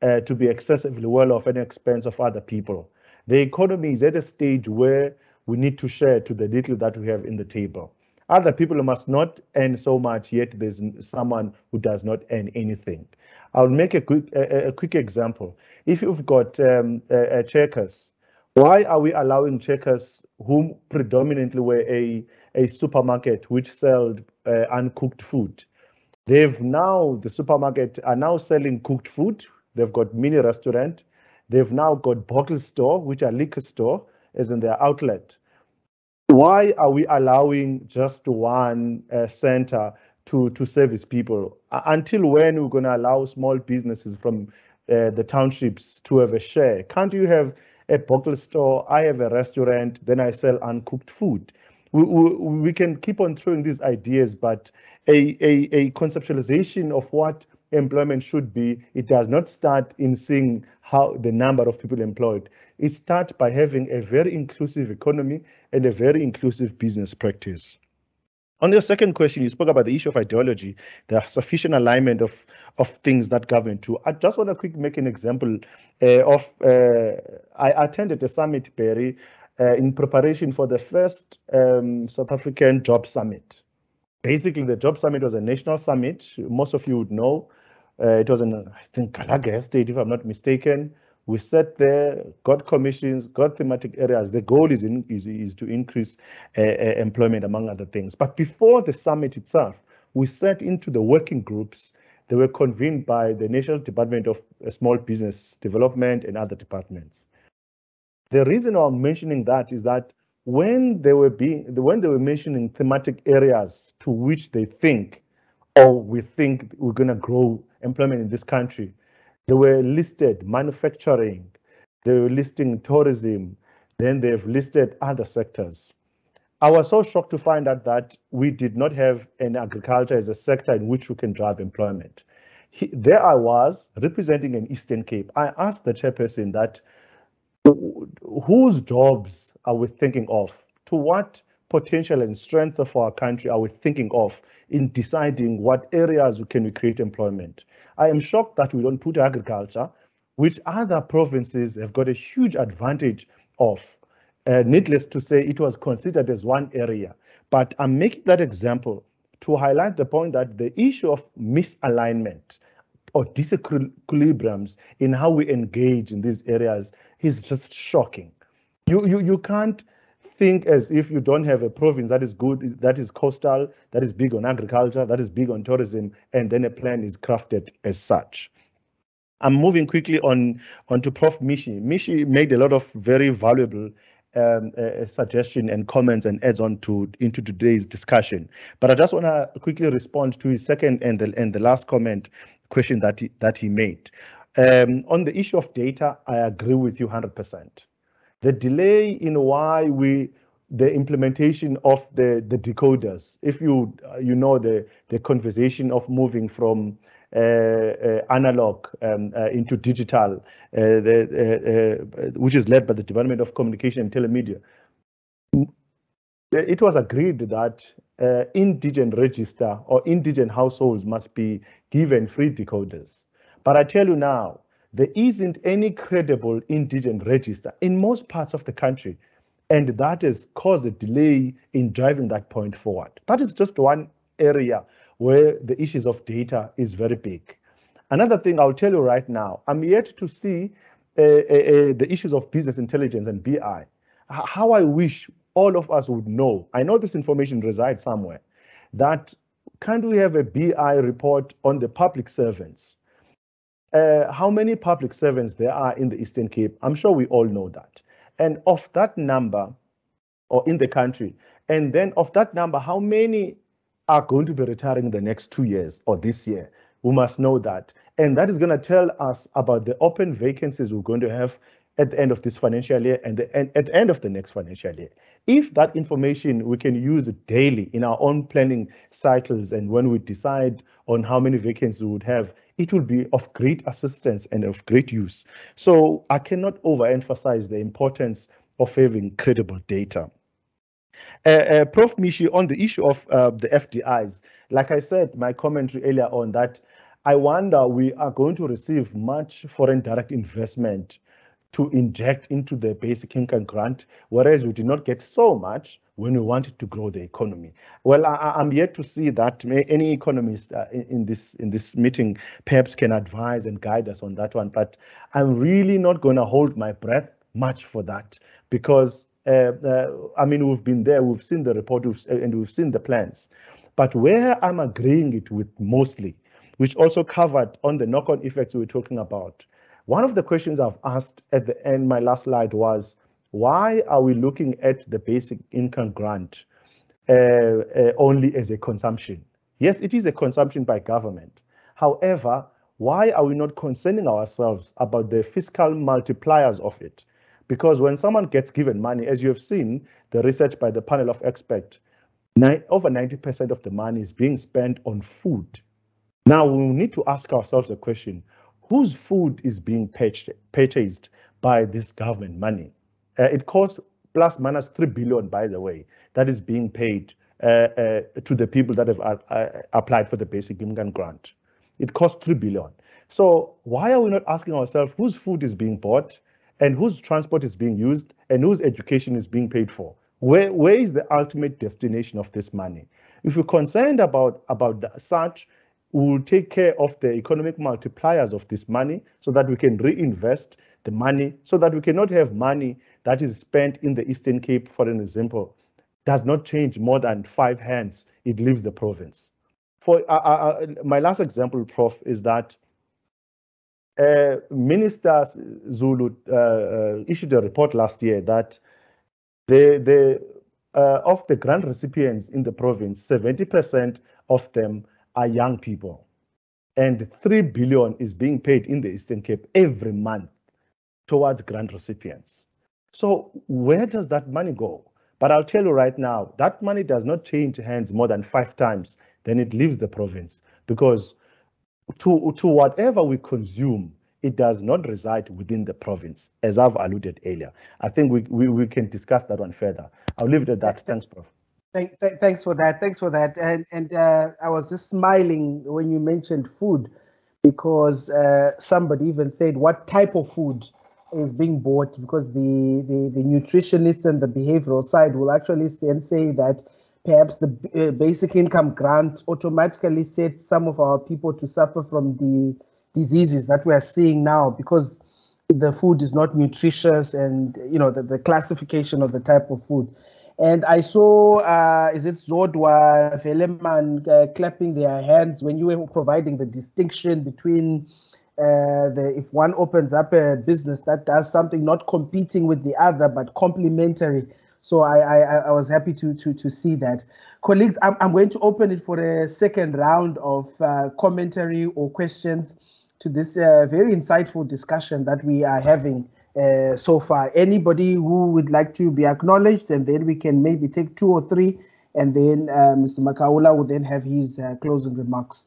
to be excessively well off at the expense of other people? The economy is at a stage where we need to share to the little that we have in the table. Other people must not earn so much, yet there's someone who does not earn anything. I'll make a quick example. If you've got Checkers, why are we allowing Checkers, whom predominantly were a supermarket which sold uncooked food? The supermarket are now selling cooked food. They've got mini restaurant. They've now got bottle store, which are liquor store, as in their outlet. Why are we allowing just one center to service people? Until when we're going to allow small businesses from the townships to have a share? Can't you have a bottle store? I have a restaurant, then I sell uncooked food. We can keep on throwing these ideas, but a conceptualization of what employment should be, it does not start in seeing how the number of people employed. It starts by having a very inclusive economy and a very inclusive business practice. On your second question, you spoke about the issue of ideology, the sufficient alignment of things that government do. I just want to quickly make an example of, I attended a summit, Barry, in preparation for the first South African Job Summit. Basically, the Job Summit was a national summit. Most of you would know. It was in, I think, Galaga State, if I'm not mistaken. We sat there, got commissions, got thematic areas. The goal is to increase employment, among other things. But before the summit itself, we sat into the working groups. They were convened by the National Department of Small Business Development and other departments. The reason I'm mentioning that is that when they were mentioning thematic areas to which they think, or we think we're going to grow employment in this country, they were listed manufacturing, they were listing tourism, then they've listed other sectors. I was so shocked to find out that we did not have an agriculture as a sector in which we can drive employment. There I was representing an Eastern Cape. I asked the chairperson that, whose jobs are we thinking of? To what potential and strength of our country are we thinking of in deciding what areas can we create employment? I am shocked that we don't put agriculture, which other provinces have got a huge advantage of. Needless to say, it was considered as one area. But I'm making that example to highlight the point that the issue of misalignment or disequilibriums in how we engage in these areas is just shocking. You can't think as if you don't have a province that is good, that is coastal, that is big on agriculture, that is big on tourism, and then a plan is crafted as such. I'm moving quickly on to Prof. Mishi. Mishi made a lot of very valuable suggestion and comments and adds on into today's discussion. But I just want to quickly respond to his second and the last question that he made. On the issue of data, I agree with you 100%. The delay in why the implementation of the decoders, if you know the conversation of moving from analog into digital, which is led by the Department of Communication and Telemedia. It was agreed that indigent register or indigent households must be given free decoders. But I tell you now, there isn't any credible indigent register in most parts of the country, and that has caused a delay in driving that point forward. That is just one area where the issues of data is very big. Another thing I'll tell you right now, I'm yet to see the issues of business intelligence and BI. How I wish all of us would know, I know this information resides somewhere, that can't we have a BI report on the public servants? How many public servants there are in the Eastern Cape? I'm sure we all know that. And of that number, or in the country, and then of that number, how many are going to be retiring in the next 2 years or this year? We must know that. And that is going to tell us about the open vacancies we're going to have at the end of this financial year and at the end of the next financial year. If that information we can use it daily in our own planning cycles, and when we decide on how many vacancies we would have, it will be of great assistance and of great use. So I cannot overemphasize the importance of having credible data. Prof. Mishi, on the issue of the FDIs, like I said, my commentary earlier on, that I wonder we are going to receive much foreign direct investment to inject into the basic income grant, whereas we did not get so much when we wanted to grow the economy. Well, I'm yet to see that. Any economist in this meeting perhaps can advise and guide us on that one, but I'm really not going to hold my breath much for that, because I mean, we've been there, we've seen the report, and we've seen the plans. But where I'm agreeing it with mostly, which also covered on the knock-on effects we were talking about, one of the questions I've asked at the end, my last slide, was, why are we looking at the basic income grant only as a consumption? Yes, it is a consumption by government. However, why are we not concerning ourselves about the fiscal multipliers of it? Because when someone gets given money, as you have seen, the research by the panel of experts, over 90% of the money is being spent on food. Now we need to ask ourselves a question: whose food is being purchased by this government money? It costs plus minus 3 billion, by the way, that is being paid to the people that have applied for the basic income grant. It costs 3 billion. So why are we not asking ourselves whose food is being bought, and whose transport is being used, and whose education is being paid for? Where is the ultimate destination of this money? If we're concerned about such, we will take care of the economic multipliers of this money so that we can reinvest the money, so that we cannot have money that is spent in the Eastern Cape, for an example, does not change more than 5 hands, it leaves the province. For my last example, Prof, is that Minister Zulu issued a report last year that of the grant recipients in the province, 70% of them are young people, and 3 billion is being paid in the Eastern Cape every month towards grant recipients. So where does that money go? But I'll tell you right now, that money does not change hands more than 5 times, then it leaves the province. Because to whatever we consume, it does not reside within the province, as I've alluded earlier. I think we can discuss that one further. I'll leave it at that. Thanks, Prof. Thanks for that. Thanks for that. And I was just smiling when you mentioned food, because somebody even said what type of food is being bought, because the nutritionists and the behavioral side will actually say that perhaps the basic income grant automatically sets some of our people to suffer from the diseases that we are seeing now, because the food is not nutritious, and you know the classification of the type of food. And I saw, is it Zodwa, Veleman clapping their hands when you were providing the distinction between if one opens up a business that does something not competing with the other but complementary. So I was happy to see that. Colleagues, I'm going to open it for a second round of commentary or questions to this very insightful discussion that we are having so far. Anybody who would like to be acknowledged, and then we can maybe take 2 or 3, and then Mr. Makaula will then have his closing remarks.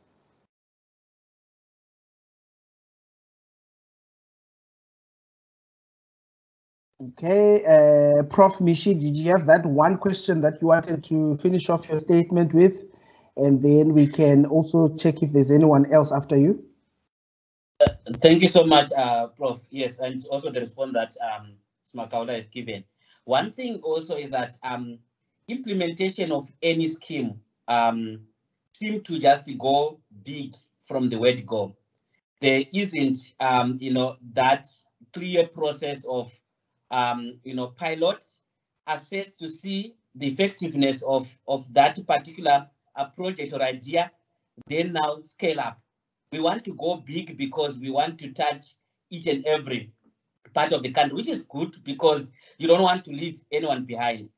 Okay, Prof. Mishi, did you have that one question that you wanted to finish off your statement with? And then we can also check if there's anyone else after you. Thank you so much, Prof. Yes, and also the response that Makaula has given. One thing also is that implementation of any scheme seem to just go big from the word go. There isn't, that clear process of, pilots assess to see the effectiveness of that particular project or idea, then now scale up. We want to go big because we want to touch each and every part of the country, which is good because you don't want to leave anyone behind.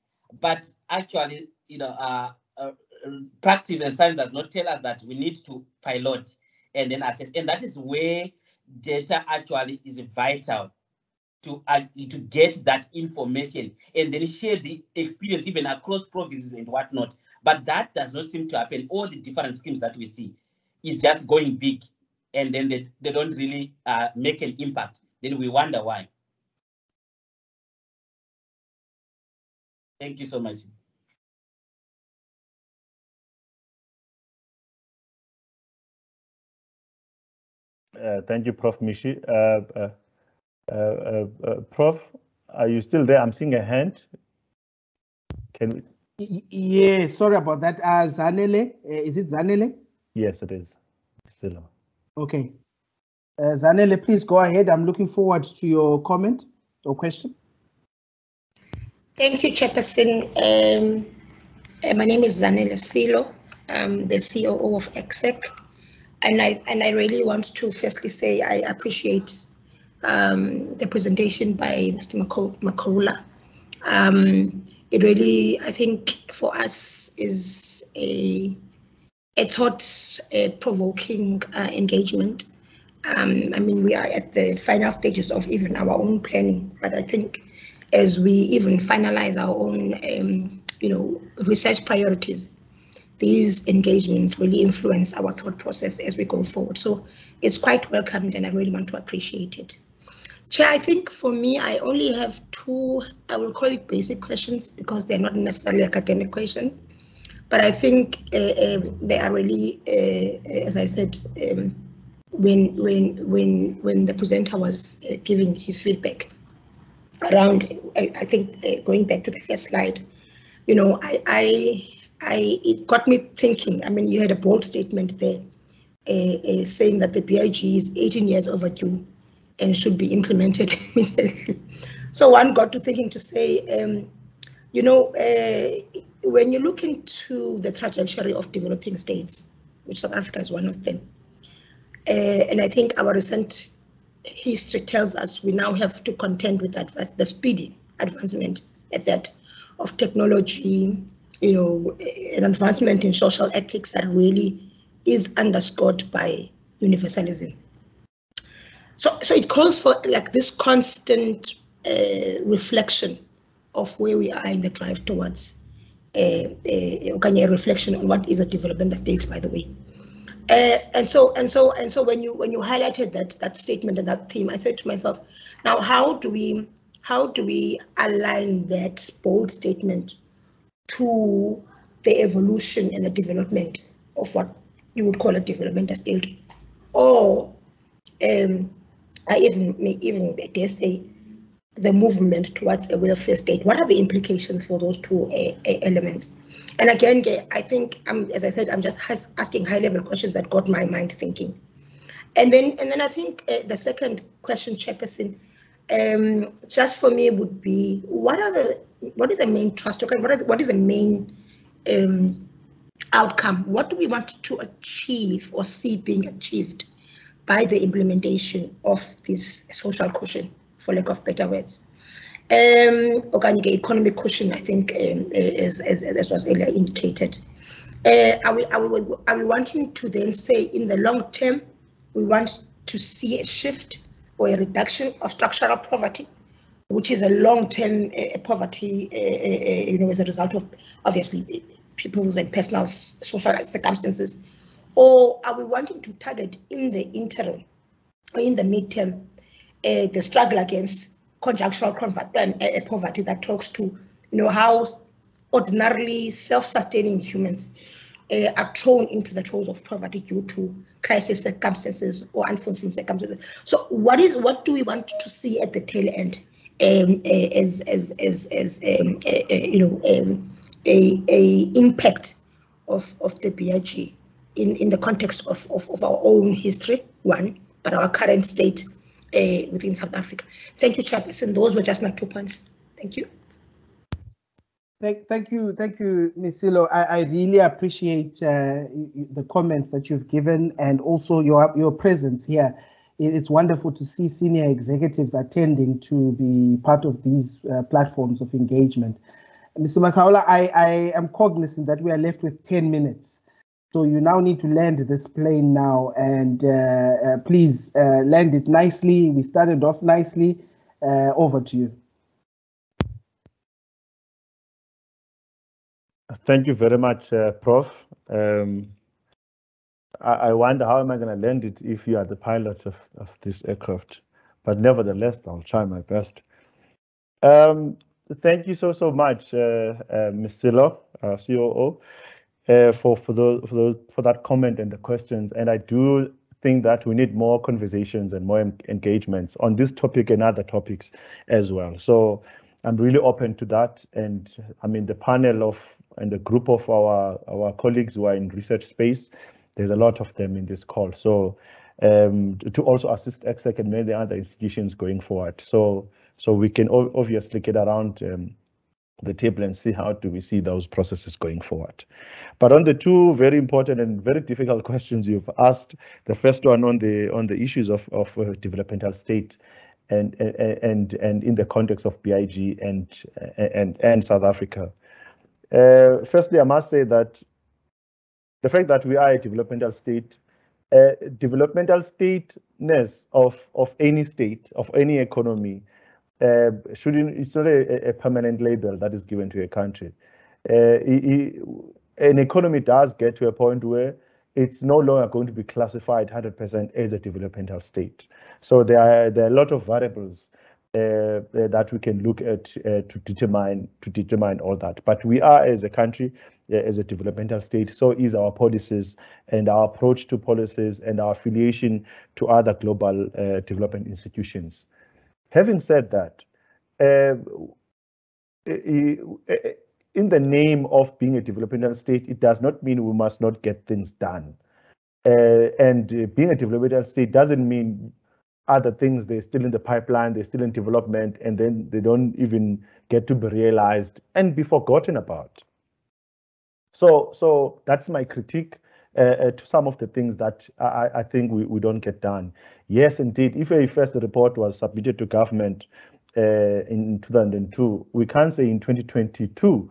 But actually, practice and science does not tell us that we need to pilot and then assess. And that is where data actually is vital to get that information and then share the experience even across provinces and whatnot. But that does not seem to happen. All the different schemes that we see is just going big, and then they don't really make an impact. Then we wonder why. Thank you so much. Thank you, Prof. Mishi. Prof, are you still there? I'm seeing a hand. Can we? Yeah, sorry about that. Zanele, is it Zanele? Yes, it is. Still. Okay. Zanele, please go ahead. I'm looking forward to your comment or question. Thank you, Chairperson. My name is Zanele Silo. I'm the COO of ECSECC. And I really want to firstly say I appreciate the presentation by Mr. Makaula. It really, I think, for us is a thought-provoking engagement. I mean, we are at the final stages of even our own planning, but I think as we even finalize our own, research priorities, these engagements really influence our thought process as we go forward. So it's quite welcomed, and I really want to appreciate it. Chair, I think for me, I only have 2, I will call it basic questions because they're not necessarily academic questions, but I think they are really, as I said, when the presenter was giving his feedback around, I think going back to the first slide, it got me thinking. I mean, you had a bold statement there saying that the BIG is 18 years overdue and should be implemented immediately. So one got to thinking to say, when you look into the trajectory of developing states, which South Africa is one of them, and I think our recent history tells us we now have to contend with that, the speedy advancement at that of technology, an advancement in social ethics that really is underscored by universalism. So it calls for like this constant reflection of where we are in the drive towards a reflection on what is a developmental state, by the way. And so when you highlighted that statement and that theme, I said to myself, now how do we align that bold statement to the evolution and the development of what you would call a developmental state, or I even dare say the movement towards a welfare state? What are the implications for those two elements? And again, I think, as I said, I'm just asking high-level questions that got my mind thinking. And then I think the second question, Chairperson, just for me would be, what is the main trust? Okay, what is the main outcome? What do we want to achieve or see being achieved by the implementation of this social cushion, for lack of better words? Organic economic cushion, I think, as was earlier indicated. Are we wanting to then say, in the long term, we want to see a shift or a reduction of structural poverty, which is a long-term poverty, as a result of, obviously, people's and personal social circumstances? Or are we wanting to target in the interim or in the midterm the struggle against conjunctural poverty that talks to, how ordinarily self-sustaining humans are thrown into the throes of poverty due to crisis circumstances or unforeseen circumstances? So what do we want to see at the tail end as a impact of the BIG in the context of our own history, one, but our current state within South Africa? Thank you, Chairperson. Those were just my 2 points. Thank you. Thank you, Ms. Silo. I really appreciate the comments that you've given, and also your presence here. It's wonderful to see senior executives attending to be part of these platforms of engagement. Mr. Makaula, I am cognizant that we are left with 10 minutes. So you now need to land this plane now, and please land it nicely. We started off nicely. Over to you. Thank you very much, Prof. I wonder how am I going to land it if you are the pilot of this aircraft, but nevertheless, I'll try my best. Thank you so much, Ms. Silo, COO, for that comment and the questions. And I do think that we need more conversations and more engagements on this topic and other topics as well. So I'm really open to that. And I mean, the panel and the group of our colleagues who are in research space, there's a lot of them in this call. So to also assist ECSECC and many other institutions going forward. So we can obviously get around the table and see how do we see those processes going forward. But on the two very important and very difficult questions you've asked, the first one on the issues of developmental state and in the context of BIG and South Africa. Firstly, I must say that the fact that we are a developmental state, developmental stateness of any state, of any economy, it's not a permanent label that is given to a country. An economy does get to a point where it's no longer going to be classified 100% as a developmental state. So there are a lot of variables that we can look at to determine all that. But we are, as a country, as a developmental state, so is our policies and our approach to policies and our affiliation to other global development institutions. Having said that, in the name of being a developmental state, it does not mean we must not get things done. And being a developmental state doesn't mean other things, they're still in the pipeline, they're still in development, and then they don't even get to be realized and be forgotten about. So that's my critique to some of the things that I think we don't get done. Yes, indeed, if a first report was submitted to government in 2002, we can't say in 2022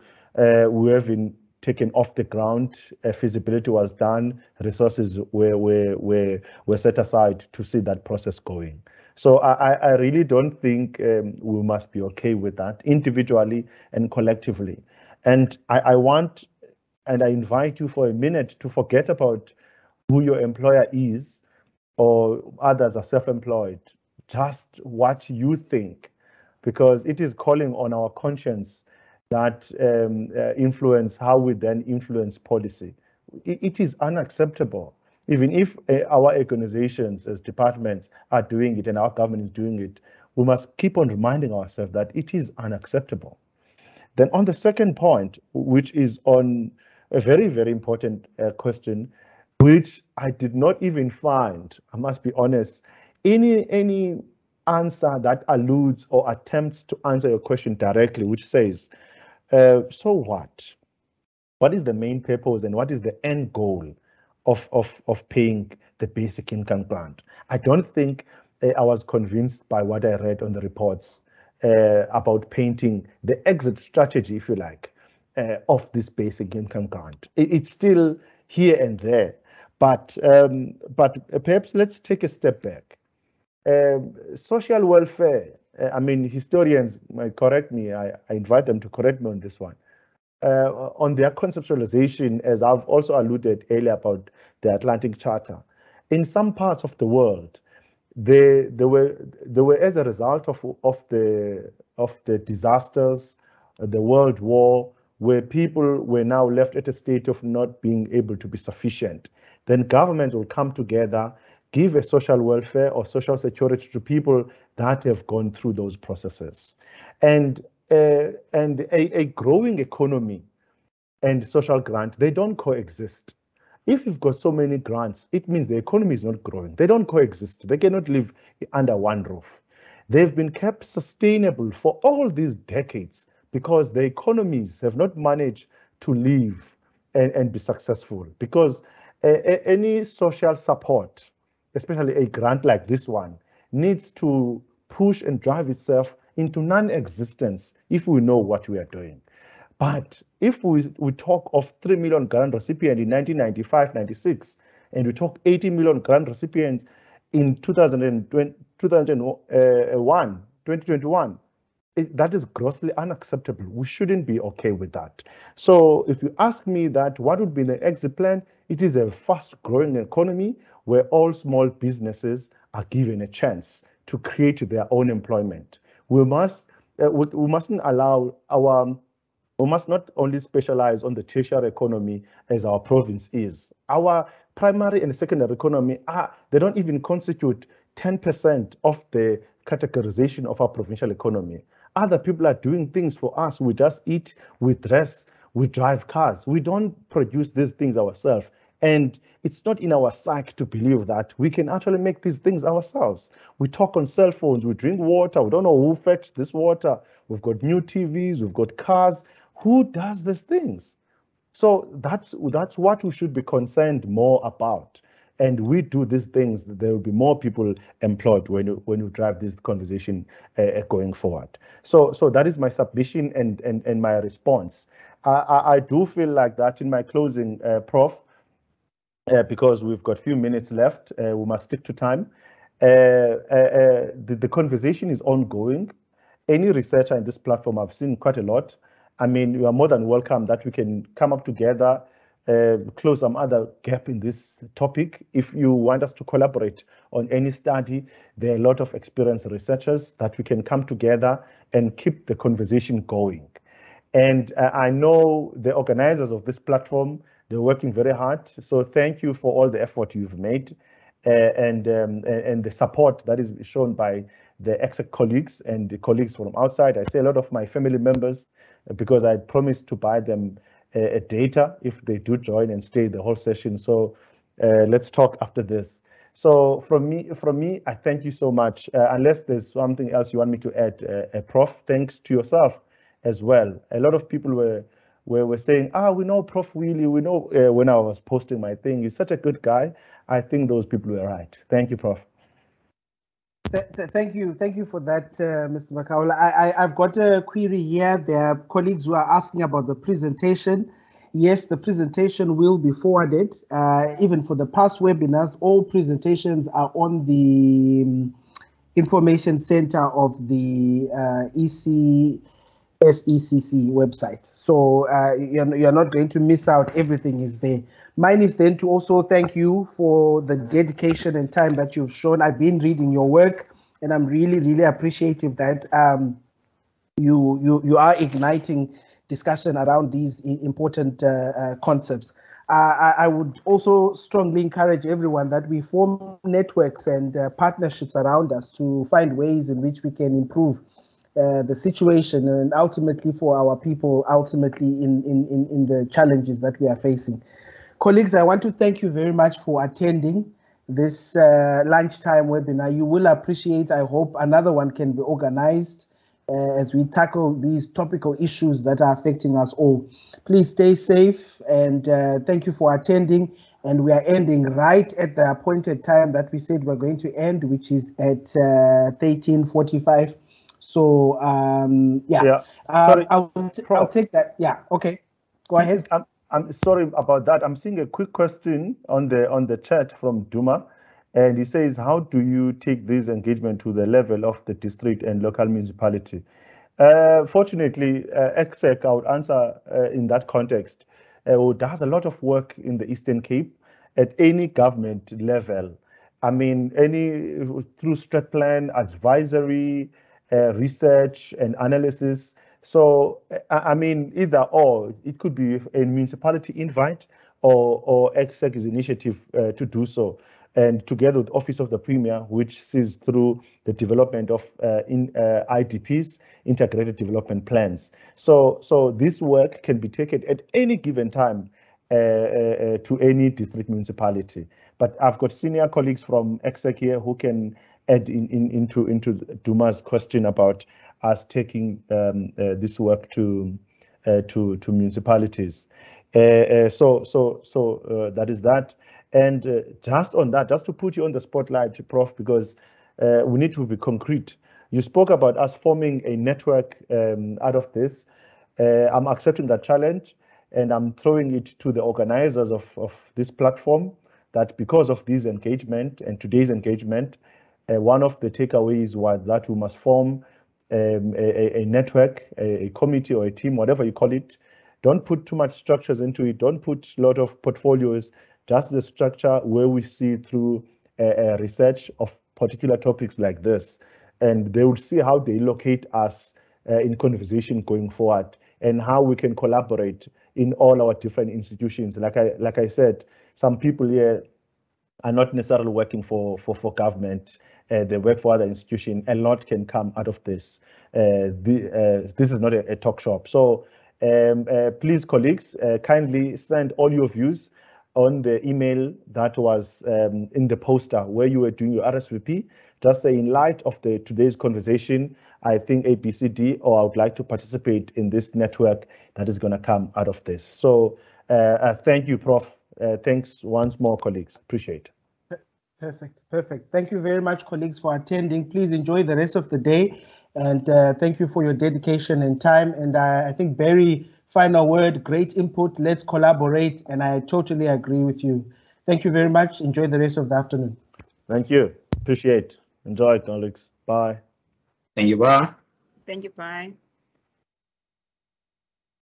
we have been taken off the ground, feasibility was done, resources were set aside to see that process going. So I really don't think we must be okay with that individually and collectively. And I want, and I invite you for a minute to forget about who your employer is or others are self-employed. Just what you think, because it is calling on our conscience that influence how we then influence policy. It is unacceptable. Even if our organizations as departments are doing it and our government is doing it, we must keep on reminding ourselves that it is unacceptable. Then on the second point, which is on a very, very important question, which I did not even find, I must be honest, any answer that alludes or attempts to answer your question directly, which says, so what? What is the main purpose and what is the end goal of paying the basic income grant? I don't think I was convinced by what I read on the reports about painting the exit strategy, if you like, of this basic income grant. It's still here and there, but perhaps let's take a step back. Social welfare, I mean, historians might correct me, I invite them to correct me on this one. On their conceptualization, as I've also alluded earlier about the Atlantic Charter, in some parts of the world, they were as a result of the disasters, the World War, where people were now left at a state of not being able to be sufficient. Then governments will come together, give a social welfare or social security to people that have gone through those processes. And a growing economy and social grant, they don't coexist. If you've got so many grants, it means the economy is not growing. They don't coexist. They cannot live under one roof. They've been kept sustainable for all these decades because the economies have not managed to live and be successful. Because any social support, especially a grant like this one, needs to push and drive itself into non-existence if we know what we are doing. But if we talk of 3 million grant recipients in 1995-96, and we talk 80 million grant recipients in 2021, that is grossly unacceptable. We shouldn't be okay with that. So if you ask me that, what would be the exit plan? It is a fast-growing economy where all small businesses are given a chance to create their own employment. We mustn't allow we must not only specialize on the tertiary economy as our province is. Our primary and secondary economy, they don't even constitute 10% of the categorization of our provincial economy. Other people are doing things for us. We just eat, we dress, we drive cars. We don't produce these things ourselves. And it's not in our psyche to believe that we can actually make these things ourselves. We talk on cell phones, we drink water, we don't know who fetched this water. We've got new TVs, we've got cars. Who does these things? So that's what we should be concerned more about. And we do these things, there will be more people employed when you drive this conversation going forward. So that is my submission and my response. I do feel like that in my closing, Prof, because we've got a few minutes left, we must stick to time. The conversation is ongoing. Any researcher in this platform, I've seen quite a lot. I mean, you are more than welcome that we can come up together, close some other gap in this topic. If you want us to collaborate on any study, there are a lot of experienced researchers that we can come together and keep the conversation going. And I know the organizers of this platform, they're working very hard. So thank you for all the effort you've made and the support that is shown by the ECSECC colleagues and the colleagues from outside. I say a lot of my family members, because I promised to buy them data if they do join and stay the whole session. So let's talk after this. So from me, I thank you so much. Unless there's something else you want me to add, Prof, thanks to yourself as well. A lot of people were saying, we know Prof Willie, we know when I was posting my thing, he's such a good guy. I think those people were right. Thank you, Prof. Thank you for that, Mr. Makaula. I've got a query here. There are colleagues who are asking about the presentation. Yes, the presentation will be forwarded. Even for the past webinars, all presentations are on the information center of the ECSECC website. So you're not going to miss out. Everything is there. Mine is then to also thank you for the dedication and time that you've shown. I've been reading your work, and I'm really, really appreciative that you are igniting discussion around these important concepts. I would also strongly encourage everyone that we form networks and partnerships around us to find ways in which we can improve the situation and ultimately for our people, ultimately in the challenges that we are facing. Colleagues, I want to thank you very much for attending this lunchtime webinar. You will appreciate, I hope, another one can be organized as we tackle these topical issues that are affecting us all. Please stay safe, and thank you for attending. And we are ending right at the appointed time that we said we're going to end, which is at 13:45. So Sorry, I'll take that. Yeah, okay, go ahead. I'm sorry about that. I'm seeing a quick question on the chat from Duma, and he says, how do you take this engagement to the level of the district and local municipality? Fortunately, ECSECC, I would answer in that context, does a lot of work in the Eastern Cape at any government level. I mean, through strat plan, advisory, research and analysis. So, I mean, either or, it could be a municipality invite or ECSECC's initiative to do so. And together with Office of the Premier, which sees through the development of IDPs, integrated development plans. So this work can be taken at any given time to any district municipality. But I've got senior colleagues from ECSECC here who can add into Duma's question about us taking this work to municipalities. So that is that. And just on that, just to put you on the spotlight, Prof, because we need to be concrete. You spoke about us forming a network out of this. I'm accepting that challenge, and I'm throwing it to the organizers of this platform, that because of this engagement and today's engagement, one of the takeaways was that we must form a network, a committee or a team, whatever you call it. Don't put too much structures into it. Don't put a lot of portfolios. Just the structure where we see through research of particular topics like this, and they would see how they locate us in conversation going forward, and how we can collaborate in all our different institutions. Like I said, some people here are not necessarily working for government. They work for other institutions. A lot can come out of this. This is not a talk shop. So please, colleagues, kindly send all your views on the email that was in the poster where you were doing your RSVP. Just say, in light of today's conversation, I think ABCD, or I would like to participate in this network that is going to come out of this. So thank you, Prof. Thanks once more, colleagues. Appreciate it. Perfect. Thank you very much, colleagues, for attending. Please enjoy the rest of the day, and thank you for your dedication and time. And I think Barry, final word, great input. Let's collaborate, and I totally agree with you. Thank you very much. Enjoy the rest of the afternoon. Thank you. Appreciate. Enjoy, colleagues. Bye. Thank you. Bye. Thank you. Bye.